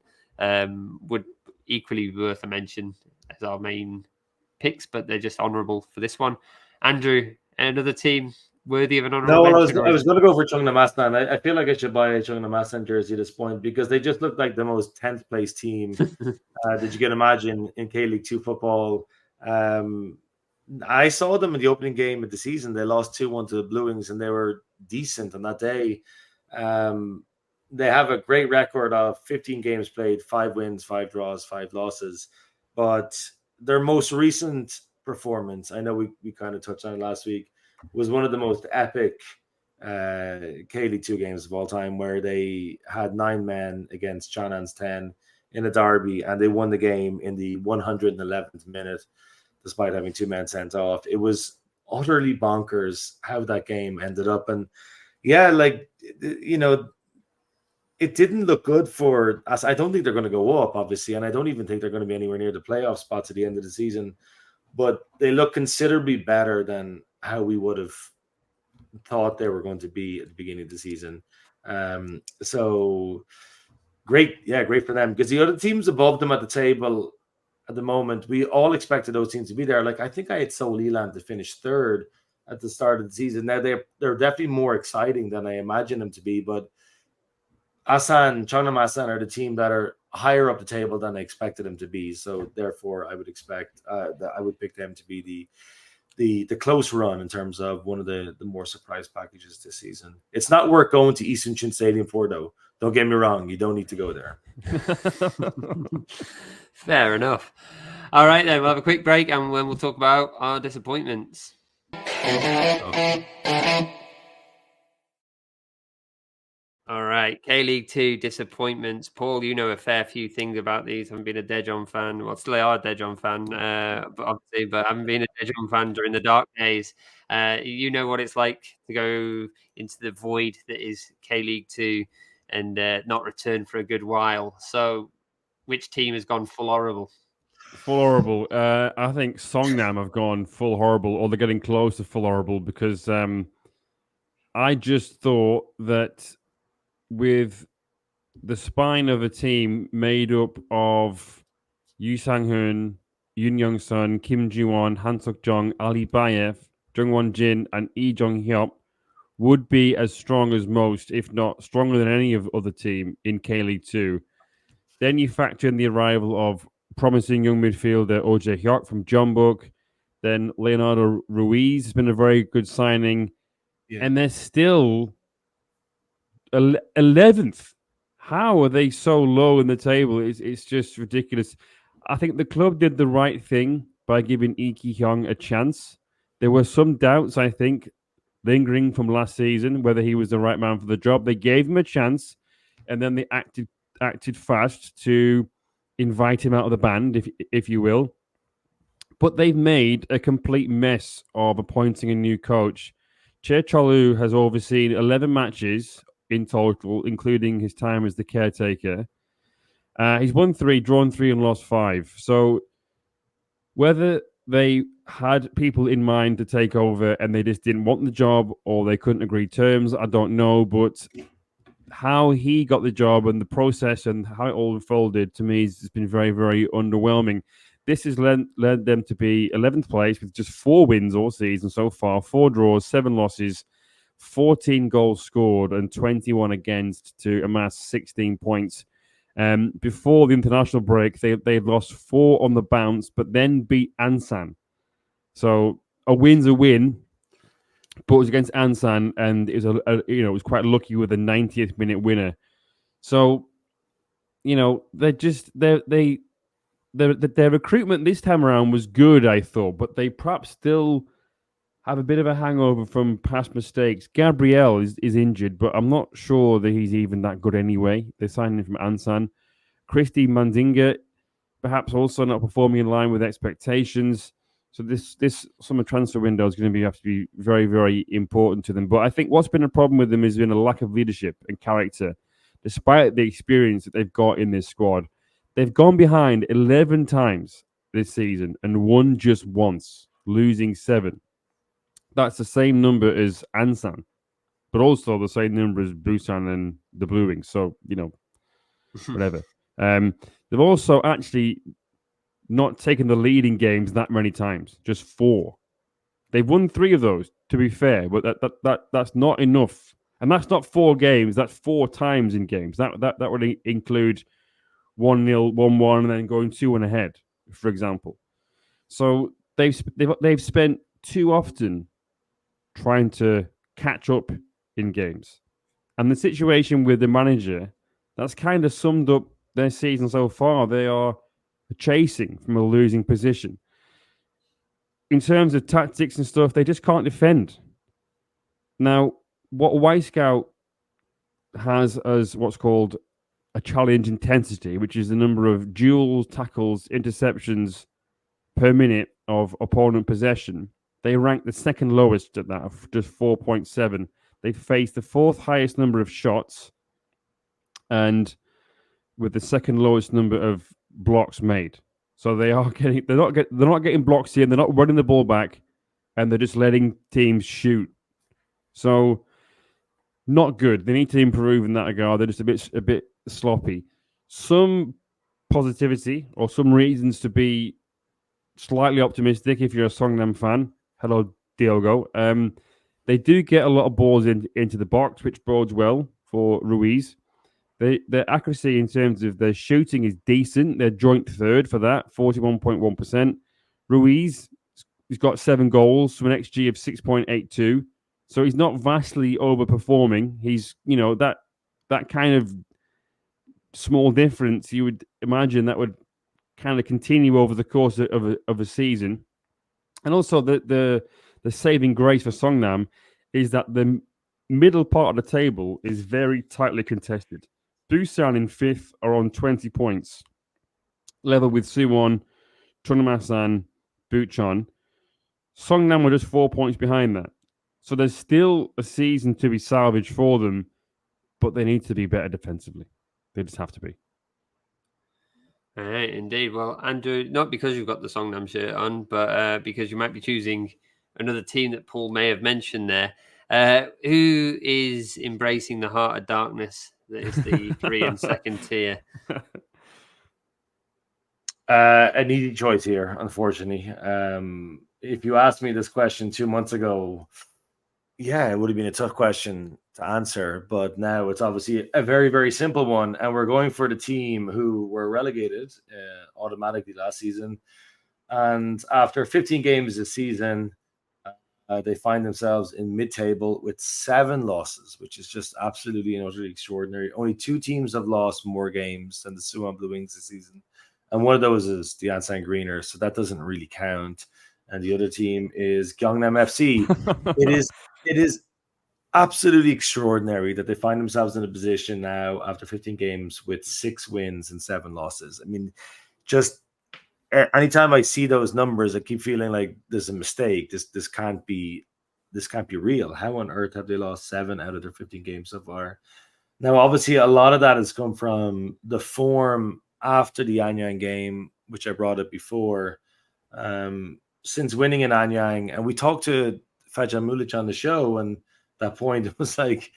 Would equally be worth a mention as our main picks, but they're just honourable for this one. Andrew, another team worthy of an honourable No, well, mention? I was going to go for Cheongnamastan. I feel like I should buy a Cheongnamastan jersey at this point because they just look like the most 10th place team that you can imagine in K-League 2 football. I saw them in the opening game of the season. They lost 2-1 to the Blue Wings, and they were decent on that day. They have a great record of 15 games played, 5 wins, 5 draws, 5 losses. But their most recent performance, I know we kind of touched on it last week, was one of the most epic K-League 2 games of all time, where they had 9 men against Channan's 10 in a derby, and they won the game in the 111th minute, despite having 2 men sent off. It was utterly bonkers how that game ended up. And yeah, like, you know, it didn't look good for us. I don't think they're going to go up, obviously, and I don't even think they're going to be anywhere near the playoff spots at the end of the season. But they look considerably better than how we would have thought they were going to be at the beginning of the season. So great, great for them, because the other teams above them at the table at the moment, we all expected those teams to be there. Like, I think I had Seoul Elan to finish third at the start of the season. Now they're definitely more exciting than I imagined them to be, but Asan, Cheongnamastan are the team that are higher up the table than I expected them to be. So therefore, I would expect that I would pick them to be the close run in terms of one of the more surprise packages this season. It's not worth going to Eastern Chin Stadium for, though. Don't get me wrong. You don't need to go there. Fair enough. All right, then we'll have a quick break, and then we'll talk about our disappointments. All right, K-League 2 disappointments. Paul, you know a fair few things about these. I haven't been a Daejeon fan. Well, still are a Daejeon fan, but I haven't been a Daejeon fan during the dark days. You know what it's like to go into the void that is K-League 2 and not return for a good while. So, which team has gone full horrible? Full horrible. I think Songnam have gone full horrible, or they're getting close to full horrible, because I just thought that with the spine of a team made up of Yu Sang-hoon, Yoon Young-sun, Kim Ji-won, Han Suk-jong, Ali Bayev, Jung-won Jin, and Lee Jong-hyuk would be as strong as most, if not stronger than any of other team in K-League 2. Then you factor in the arrival of promising young midfielder Oh Jae-hyuk from Jeonbuk. Then Leonardo Ruiz has been a very good signing. Yeah. And they're still 11th. How are they so low in the table? It's just ridiculous. I think the club did the right thing by giving Lee Ki-hyung a chance. There were some doubts, I think, lingering from last season, whether he was the right man for the job. They gave him a chance, and then they acted fast to invite him out of the band, if you will. But they've made a complete mess of appointing a new coach. Che Cholu has overseen 11 matches in total, including his time as the caretaker. He's won 3, drawn 3, and lost 5. So whether they had people in mind to take over and they just didn't want the job, or they couldn't agree terms, I don't know. But how he got the job and the process and how it all unfolded, to me, has been very, very underwhelming. This has led them to be 11th place with just 4 wins all season so far, 4 draws, 7 losses, 14 goals scored and 21 against, to amass 16 points. Before the international break, they lost 4 on the bounce, but then beat Ansan. So a win's a win, but it was against Ansan, and it was it was quite lucky with a 90th minute winner. So, their recruitment this time around was good, I thought, but they perhaps still have a bit of a hangover from past mistakes. Gabriel is injured, but I'm not sure that he's even that good anyway. They signed him from Ansan. Christy Mandinga, perhaps also not performing in line with expectations. So this summer transfer window is going to have to be very, very important to them. But I think what's been a problem with them has been a lack of leadership and character. Despite the experience that they've got in this squad, they've gone behind 11 times this season and won just once, losing 7. That's the same number as Ansan, but also the same number as Busan and the Blue Wings. So, whatever. They've also actually not taken the lead in games that many times, just 4. They've won 3 of those, to be fair, but that's not enough. And that's not 4 games, that's 4 times in games. That would include 1-0, 1-1, and then going 2-1 ahead, for example. So they've spent too often trying to catch up in games. And the situation with the manager, that's kind of summed up their season so far. They are chasing from a losing position. In terms of tactics and stuff, they just can't defend. Now, what Wisecout has as what's called a challenge intensity, which is the number of duels, tackles, interceptions per minute of opponent possession, they rank the second lowest at that, of just 4.7. They face the 4th highest number of shots, and with the second lowest number of blocks made. So they're not getting blocks in. They're not running the ball back, and they're just letting teams shoot. So not good. They need to improve in that regard. They're just a bit sloppy. Some positivity or some reasons to be slightly optimistic if you're a Songnam fan. Hello, Diogo. They do get a lot of balls into the box, which bodes well for Ruiz. Their accuracy in terms of their shooting is decent. They're joint third for that, 41.1%. Ruiz has got 7 goals from an XG of 6.82. So he's not vastly overperforming. He's, that kind of small difference, you would imagine that would kind of continue over the course of a season. And also the saving grace for Songnam is that the middle part of the table is very tightly contested. Busan in 5th are on 20 points, level with Suwon, Chunmasan, Bucheon. Songnam were just 4 points behind that. So there's still a season to be salvaged for them, but they need to be better defensively. They just have to be. All right, indeed. Well, Andrew, not because you've got the Songnam shirt on, but because you might be choosing another team that Paul may have mentioned there. Who is embracing the heart of darkness that is the Korean second tier? An easy choice here, unfortunately. If you asked me this question 2 months ago, yeah, it would have been a tough question to answer. But now it's obviously a very, very simple one. And we're going for the team who were relegated automatically last season. And after 15 games this season, they find themselves in mid-table with 7 losses, which is just absolutely and utterly extraordinary. Only 2 teams have lost more games than the Suwon Blue Wings this season. And one of those is the Ansan Greeners, so that doesn't really count. And the other team is Gyeongnam FC. It is absolutely extraordinary that they find themselves in a position now after 15 games with 6 wins and 7 losses. I mean, just anytime I see those numbers, I keep feeling like there's a mistake. This can't be real. How on earth have they lost 7 out of their 15 games so far? Now, obviously, a lot of that has come from the form after the Anyang game, which I brought up before. Since winning in Anyang, and we talked to Fajan Mulic on the show, and that point it was like,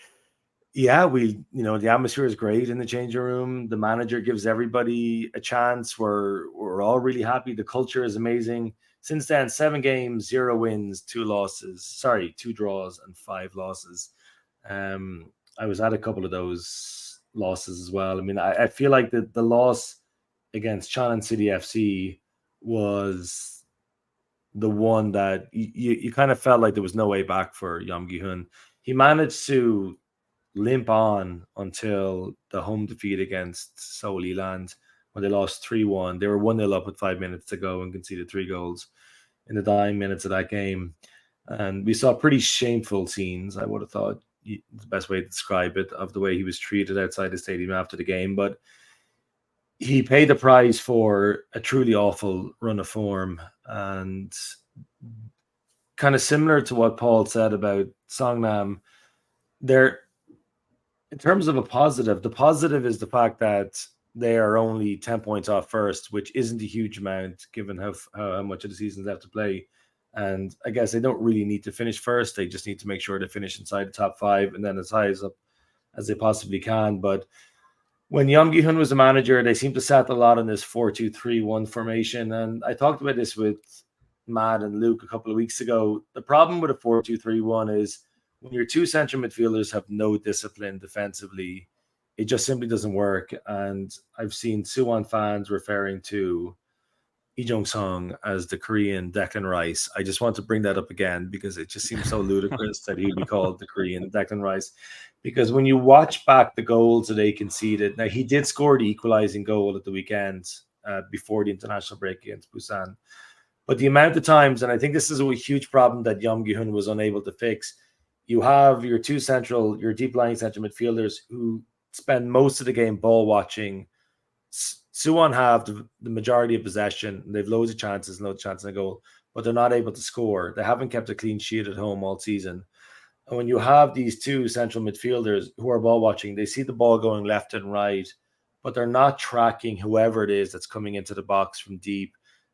yeah, the atmosphere is great in the changing room. The manager gives everybody a chance. We're all really happy. The culture is amazing. Since then, 7 games, 0 wins, 2 draws, and 5 losses. I was at a couple of those losses as well. I mean, I feel like the loss against Cheonan City FC was the one that you kind of felt like there was no way back for Yam Gi-hun. He managed to limp on until the home defeat against Seoul Eland when they lost 3-1. They were 1-0 up with 5 minutes to go and conceded 3 goals in the dying minutes of that game. And we saw pretty shameful scenes, I would have thought, the best way to describe it, of the way he was treated outside the stadium after the game. But he paid the price for a truly awful run of form. And kind of similar to what Paul said about Songnam, in terms of a positive, the positive is the fact that they are only 10 points off first, which isn't a huge amount given how much of the season they have to play. And I guess they don't really need to finish first. They just need to make sure they finish inside the top 5 and then as high up as they possibly can. But when Young Gi-hun was the manager, they seemed to set a lot on this 4-2-3-1 formation. And I talked about this with Matt and Luke a couple of weeks ago. The problem with a 4-2-3-1 is when your two central midfielders have no discipline defensively, it just simply doesn't work. And I've seen Suwon fans referring to Lee Jong-sung as the Korean Declan Rice. I just want to bring that up again because it just seems so ludicrous that he'd be called the Korean Declan Rice. Because when you watch back the goals that they conceded, now he did score the equalizing goal at the weekend before the international break against Busan. But the amount of times, and I think this is a huge problem that Yeom Gi-hun was unable to fix, you have your your deep lying central midfielders who spend most of the game ball watching. Suwon have the majority of possession. They've loads of chances in goal, but they're not able to score. They haven't kept a clean sheet at home all season. And when you have these two central midfielders who are ball watching, they see the ball going left and right, but they're not tracking whoever it is that's coming into the box from deep.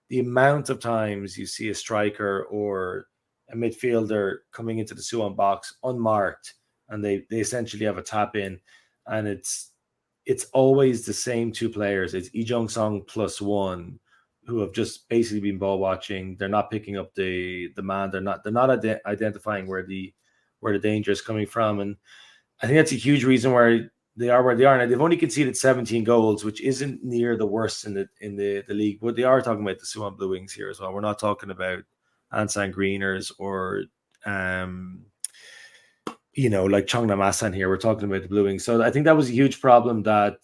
The amount of times you see a striker or a midfielder coming into the Suwon box unmarked, and they essentially have a tap in, and it's always the same two players. It's Lee Jong-sung plus one, who have just basically been ball watching. They're not picking up the man. They're not identifying where the danger is coming from. And I think that's a huge reason where they are where they are. Now they've only conceded 17 goals, which isn't near the worst in the league. But they are talking about the Suwon Blue Wings here as well. We're not talking about Ansan Greeners or like Cheongnam Asan here. We're talking about the Blue Wings. So I think that was a huge problem that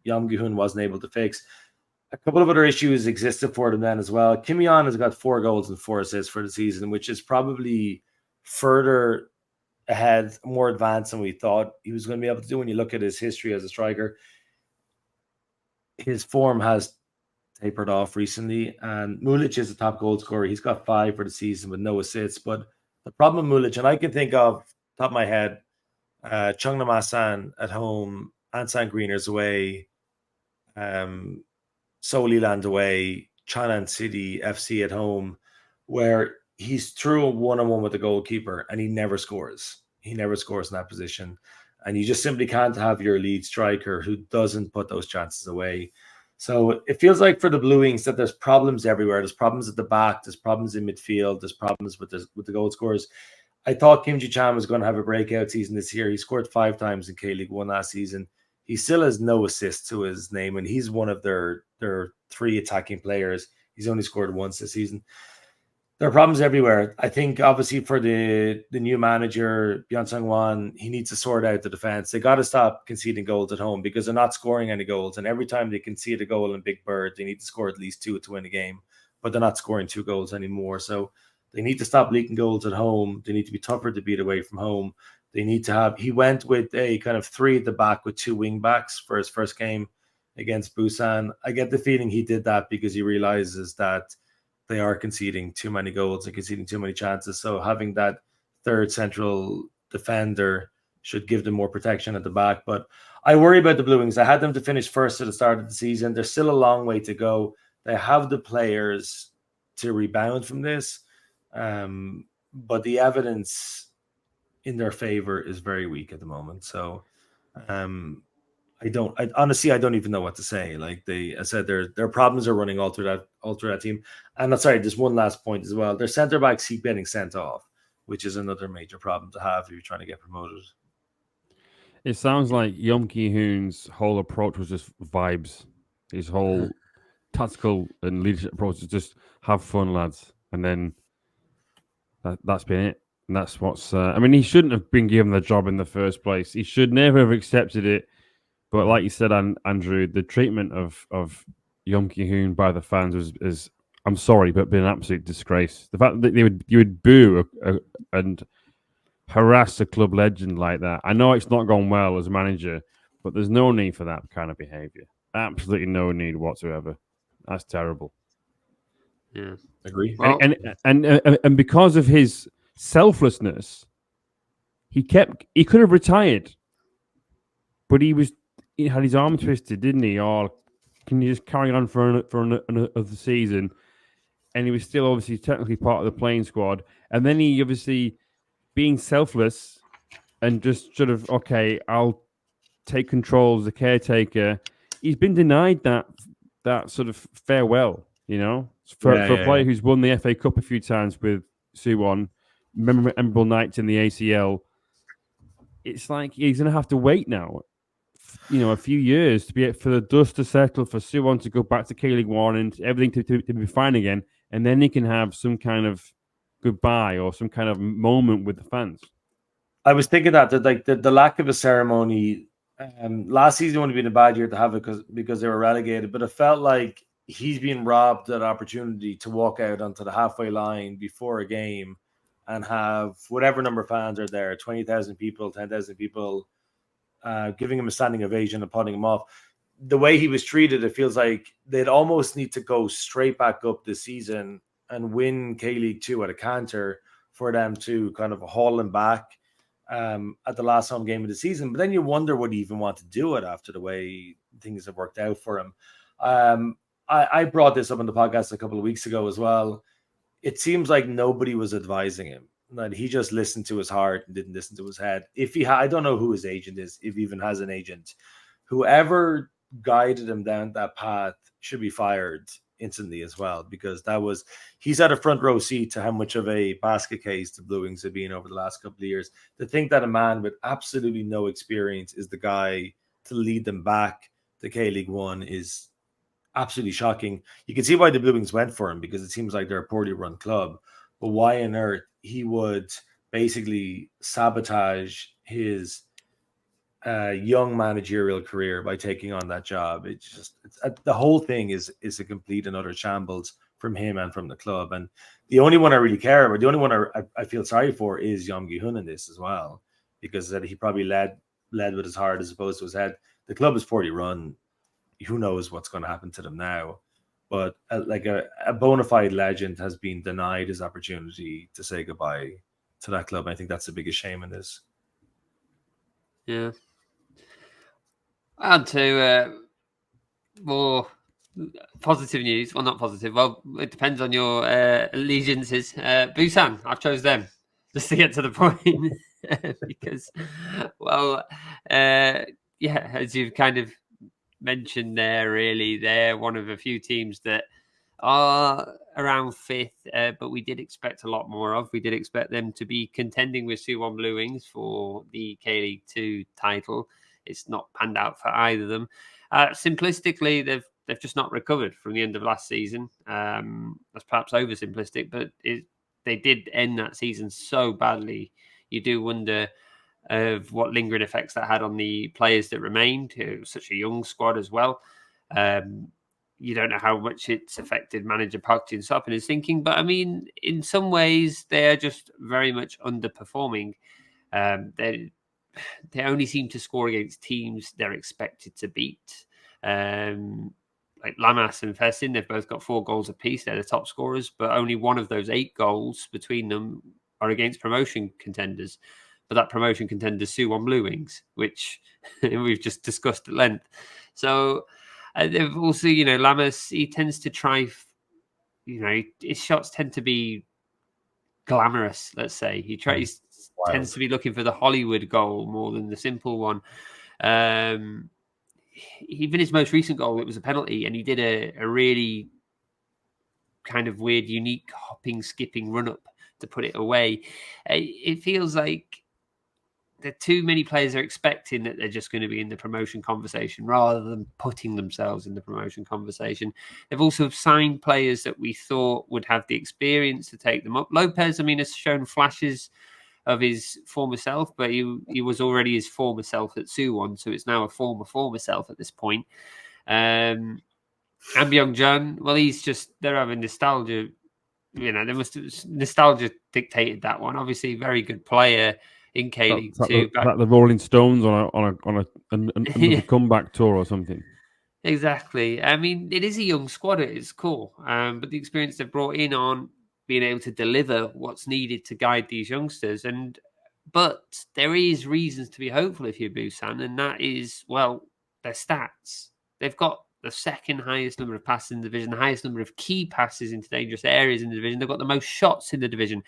Yeom Gi-hun wasn't able to fix. A couple of other issues existed for them then as well. Kim Yeon has got 4 goals and 4 assists for the season, which is probably further ahead, more advanced than we thought he was going to be able to do. When you look at his history as a striker, his form has tapered off recently, and Mulic is the top goal scorer. He's got 5 for the season with no assists. But the problem with Mulic, and I can think of top of my head, Cheongnam Asan at home, Ansan Greeners away, Seoul Leland away, Cheonan City FC at home, where he's through a one-on-one with the goalkeeper and he never scores. He never scores in that position. And you just simply can't have your lead striker who doesn't put those chances away. So it feels like for the Blue Wings that there's problems everywhere. There's problems at the back. There's problems in midfield. There's problems with the goal scorers. I thought Kim Ji-chan was going to have a breakout season this year. He scored 5 times in K-League 1 last season. He still has no assist to his name, and he's one of their 3 attacking players. He's only scored once this season. There are problems everywhere. I think, obviously, for the new manager, Byung Sung-won, he needs to sort out the defense. They got to stop conceding goals at home because they're not scoring any goals. And every time they concede a goal in Big Bird, they need to score at least 2 to win a game. But they're not scoring 2 goals anymore. So they need to stop leaking goals at home. They need to be tougher to beat away from home. They need to have... He went with a kind of 3 at the back with 2 wing backs for his first game against Busan. I get the feeling he did that because he realizes that they are conceding too many goals and conceding too many chances. So having that third central defender should give them more protection at the back. But I worry about the Blue Wings. I had them to finish first at the start of the season. There's still a long way to go. They have the players to rebound from this. But the evidence in their favor is very weak at the moment. So I honestly don't even know what to say. Like I said, their problems are running all through that team. And sorry, there's one last point as well. Their center backs keep getting sent off, which is another major problem to have if you're trying to get promoted. It sounds like Yeom Ki-hoon's whole approach was just vibes. His whole tactical and leadership approach is just have fun, lads. And then that's been it. And that's what's... I mean, he shouldn't have been given the job in the first place. He should never have accepted it. But like you said, Andrew, the treatment of Yeom Ki-hoon by the fans is I'm sorry, but been an absolute disgrace. The fact that you would boo and harass a club legend like that. I know it's not gone well as manager, but there's no need for that kind of behaviour. Absolutely no need whatsoever. That's terrible. Yeah, agree. Well, And because of his selflessness, he could have retired, but he had his arm twisted, didn't he? Or can you just carry on for another season? And he was still obviously technically part of the playing squad. And then he obviously, being selfless and just sort of, okay, I'll take control as a caretaker. He's been denied that sort of farewell, for a player who's won the FA Cup a few times with Suwon, memorable nights in the ACL. It's like he's going to have to wait now, a few years for the dust to settle, for Suwon to go back to K-League One and everything to be fine again, and then he can have some kind of goodbye or some kind of moment with the fans. I was thinking that the lack of a ceremony. Last season would have been a bad year to have it because they were relegated, but it felt like he's been robbed that opportunity to walk out onto the halfway line before a game and have whatever number of fans are there, 20,000 people, 10,000 people, giving him a standing ovation and putting him off. The way he was treated, it feels like they'd almost need to go straight back up this season and win K-League 2 at a canter for them to kind of haul him back at the last home game of the season. But then you wonder would he even want to do it after the way things have worked out for him. I brought this up on the podcast a couple of weeks ago as well. It seems like nobody was advising him, that he just listened to his heart and didn't listen to his head. If he I don't know who his agent is, if he even has an agent. Whoever guided him down that path should be fired instantly as well, because he's had a front row seat to how much of a basket case the Blue Wings have been over the last couple of years. To think that a man with absolutely no experience is the guy to lead them back to K-League One is absolutely shocking. You can see why the Blue Wings went for him, because it seems like they're a poorly run club. But why on earth he would basically sabotage his young managerial career by taking on that job? The whole thing is a complete and utter shambles from him and from the club. And the only one I really care about, the only one I feel sorry for, is Yong Do-hoon in this as well, because he probably led with his heart as opposed to his head. The club is poorly run. Who knows what's going to happen to them now? But a bona fide legend has been denied his opportunity to say goodbye to that club. I think that's the biggest shame in this. Yeah. On to more positive news. Well, not positive. Well, it depends on your allegiances. Busan, I've chose them just to get to the point. Because, as you've kind of mentioned there, really, they're one of a few teams that are around fifth, but we did expect a lot more of. We did expect them to be contending with Suwon Blue Wings for the K-League 2 title. It's not panned out for either of them. Simplistically, they've just not recovered from the end of last season. That's perhaps oversimplistic, but they did end that season so badly. You do wonder of what lingering effects that had on the players that remained. It was such a young squad as well. You don't know how much it's affected manager Park Jin-sop and his thinking, but I mean, in some ways, they are just very much underperforming. They only seem to score against teams they're expected to beat. Like Lamas and Fessin, they've both got 4 goals apiece. They're the top scorers, but only one of those 8 goals between them are against promotion contenders. But that promotion contender Suwon Blue Wings, which we've just discussed at length. So they've also, Lamas, he tends to try, his shots tend to be glamorous, let's say. He tends to be looking for the Hollywood goal more than the simple one. Even his most recent goal, it was a penalty, and he did a really kind of weird, unique hopping, skipping run-up to put it away. It feels like that too many players are expecting that they're just going to be in the promotion conversation rather than putting themselves in the promotion conversation. They've also signed players that we thought would have the experience to take them up. Lopez, has shown flashes of his former self, but he was already his former self at Suwon, so it's now a former self at this point. And Byung-jun, well, they're having nostalgia. Nostalgia dictated that one. Obviously, very good player in K-League 2. Like the Rolling Stones on a comeback tour or something. Exactly. It is a young squad at its core, but the experience they've brought in on being able to deliver what's needed to guide these youngsters. But there is reasons to be hopeful if you're Busan, and that is, their stats. They've got the second highest number of passes in the division, the highest number of key passes into dangerous areas in the division. They've got the most shots in the division.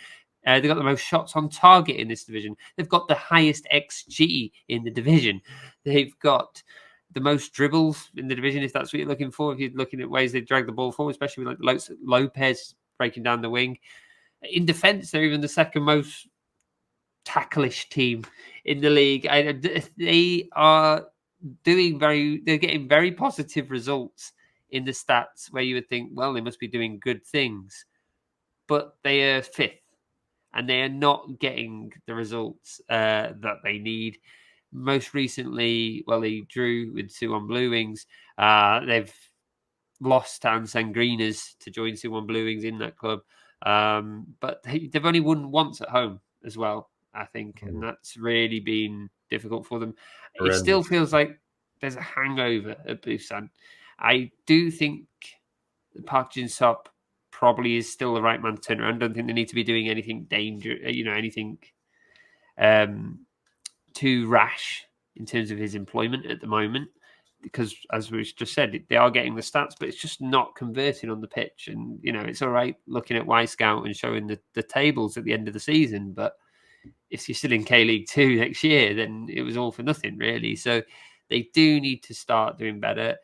They've got the most shots on target in this division. They've got the highest XG in the division. They've got the most dribbles in the division, if that's what you're looking for. If you're looking at ways they drag the ball forward, especially with like Lopez breaking down the wing. In defence, they're even the second most tacklish team in the league. They are they're getting very positive results in the stats where you would think, well, they must be doing good things. But they are fifth, and they are not getting the results that they need. Most recently, well, they drew with Suwon Blue Wings. They've lost to Ansan Greeners to join Suwon Blue Wings in that club. But they've only won once at home as well, I think. And that's really been difficult for them. It still feels like there's a hangover at Busan. I do think Park Jin-sop probably is still the right man to turn around. I don't think they need to be doing anything anything too rash in terms of his employment at the moment, because as we just said, they are getting the stats, but it's just not converting on the pitch. And it's all right looking at Y-Scout and showing the tables at the end of the season, but if you're still in K-League 2 next year, then it was all for nothing, really. So they do need to start doing better.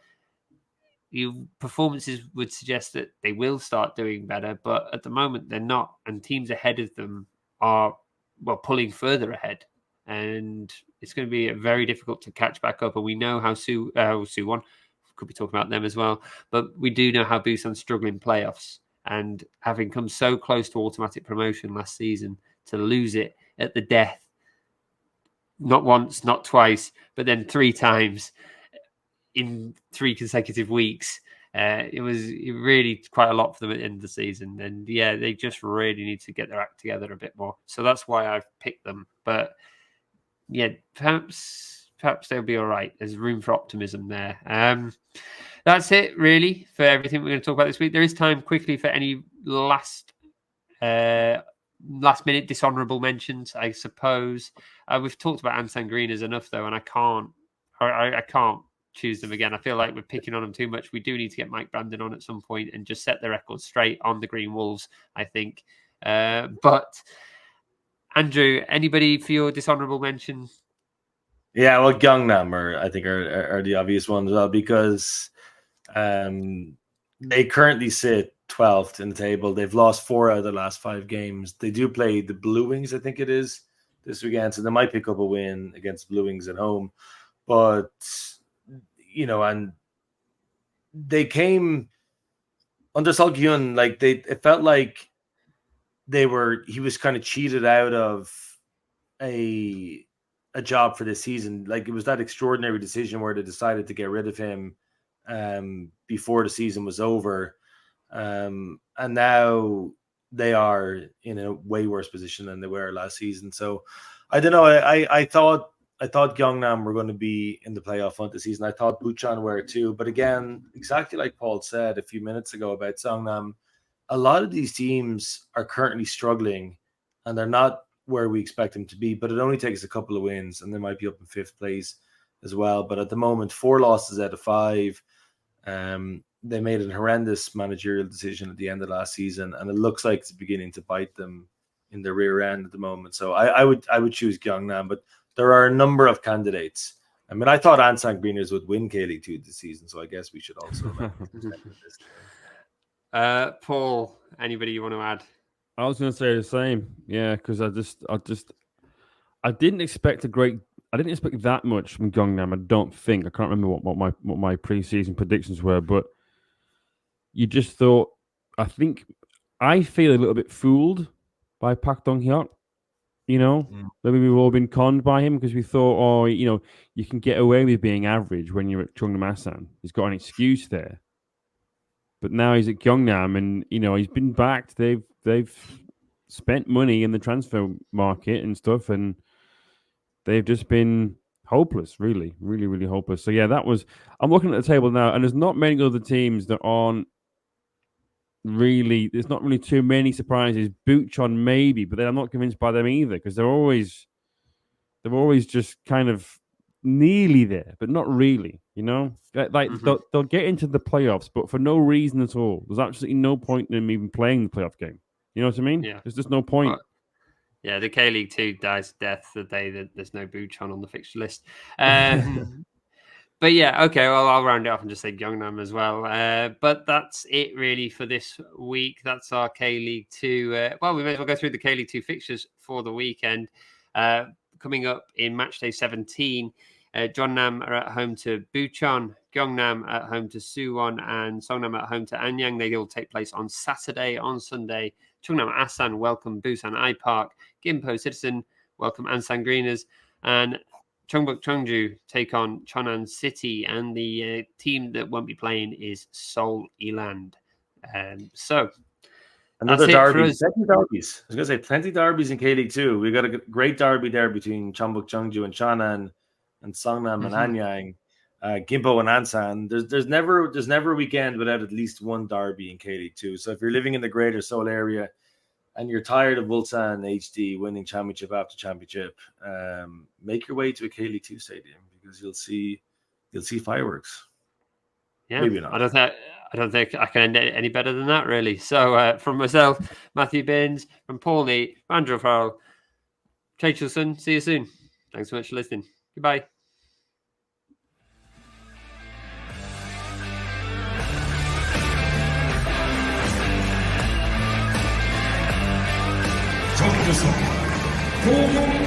Your performances would suggest that they will start doing better, but at the moment they're not, and teams ahead of them are pulling further ahead, and it's going to be very difficult to catch back up. And we know how Suwon, could be talking about them as well, but we do know how Busan's struggling playoffs, and having come so close to automatic promotion last season, to lose it at the death, not once, not twice, but then 3 times in 3 consecutive weeks. It was really quite a lot for them at the end of the season. And yeah, they just really need to get their act together a bit more. So that's why I've picked them. But yeah, perhaps they'll be all right. There's room for optimism there. That's it really for everything we're going to talk about this week. There is time quickly for any last minute dishonourable mentions, I suppose. We've talked about Ansan Greeners enough though, and I can't choose them again. I feel like we're picking on them too much. We do need to get Mike Brandon on at some point and just set the record straight on the Green Wolves, I think. But Andrew, anybody for your dishonourable mention? Yeah, well, Gyeongnam are the obvious ones as well, because they currently sit 12th in the table. They've lost 4 out of the last 5 games. They do play the Blue Wings, I think it is, this weekend, so they might pick up a win against Blue Wings at home. But and they came under Sol Gyun, like it felt like he was kind of cheated out of a job for this season. Like, it was that extraordinary decision where they decided to get rid of him before the season was over. And now they are in a way worse position than they were last season. So I don't know. I thought Gyeongnam were going to be in the playoff hunt this season. I thought Bucheon were too. But again, exactly like Paul said a few minutes ago about Songnam, a lot of these teams are currently struggling, and they're not where we expect them to be. But it only takes a couple of wins, and they might be up in 5th place as well. But at the moment, 4 losses out of 5. They made an horrendous managerial decision at the end of last season, and it looks like it's beginning to bite them in the rear end at the moment. So I would choose Gyeongnam, but there are a number of candidates. I mean, I thought Ansan Greeners would win K-League 2 this season, so I guess we should also. Paul, anybody you want to add? I was going to say the same, yeah, because I didn't expect that much from Gyeongnam. I don't think. I can't remember what my pre-season predictions were, but you just thought. I feel a little bit fooled by Park Dong-hyuk. Maybe we've all been conned by him because we thought, you can get away with being average when you're at Cheongnam Asan. He's got an excuse there. But now he's at Gyeongnam, and he's been backed. They've spent money in the transfer market and stuff, and they've just been hopeless, really, really, really hopeless. So yeah, I'm looking at the table now, and there's not many other teams that aren't really. There's not really too many surprises. Bucheon maybe, but then I'm not convinced by them either, because they're always just kind of nearly there, but not really. They'll get into the playoffs, but for no reason at all. There's absolutely no point in them even playing the playoff game. You know what I mean? Yeah. There's just no point. Yeah, the K League 2 dies death the day that there's no Bucheon on the fixture list. But yeah, okay, well, I'll round it off and just say Gyeongnam as well. But that's it really for this week. That's our K League 2. Well, we may as well go through the K League 2 fixtures for the weekend. Coming up in match day 17, Jeonnam are at home to Bucheon, Gyeongnam at home to Suwon, and Songnam at home to Anyang. They all take place on Saturday. On Sunday, Chungnam Asan welcome Busan I-Park, Gimpo Citizen welcome Ansan Greeners, and Chongbuk Cheongju take on Cheonan City, and the team that won't be playing is Seoul Eland. So another that's it for derby. us. Plenty derbies. I was going to say plenty derbies in K League 2. We got a great derby there between Chongbuk Cheongju and Cheonan, and Songnam and Anyang, Gimpo and Ansan. There's never a weekend without at least one derby in K League 2. So if you're living in the greater Seoul area and you're tired of Ulsan HD winning championship after championship, make your way to a K League 2 stadium, because you'll see fireworks. Yeah, maybe not. I don't think I can end it any better than that, really. So from myself, Matthew Binns, from Paul Neat, Andrew Farrell, Chachilson, see you soon. Thanks so much for listening. Goodbye. 정규석 고용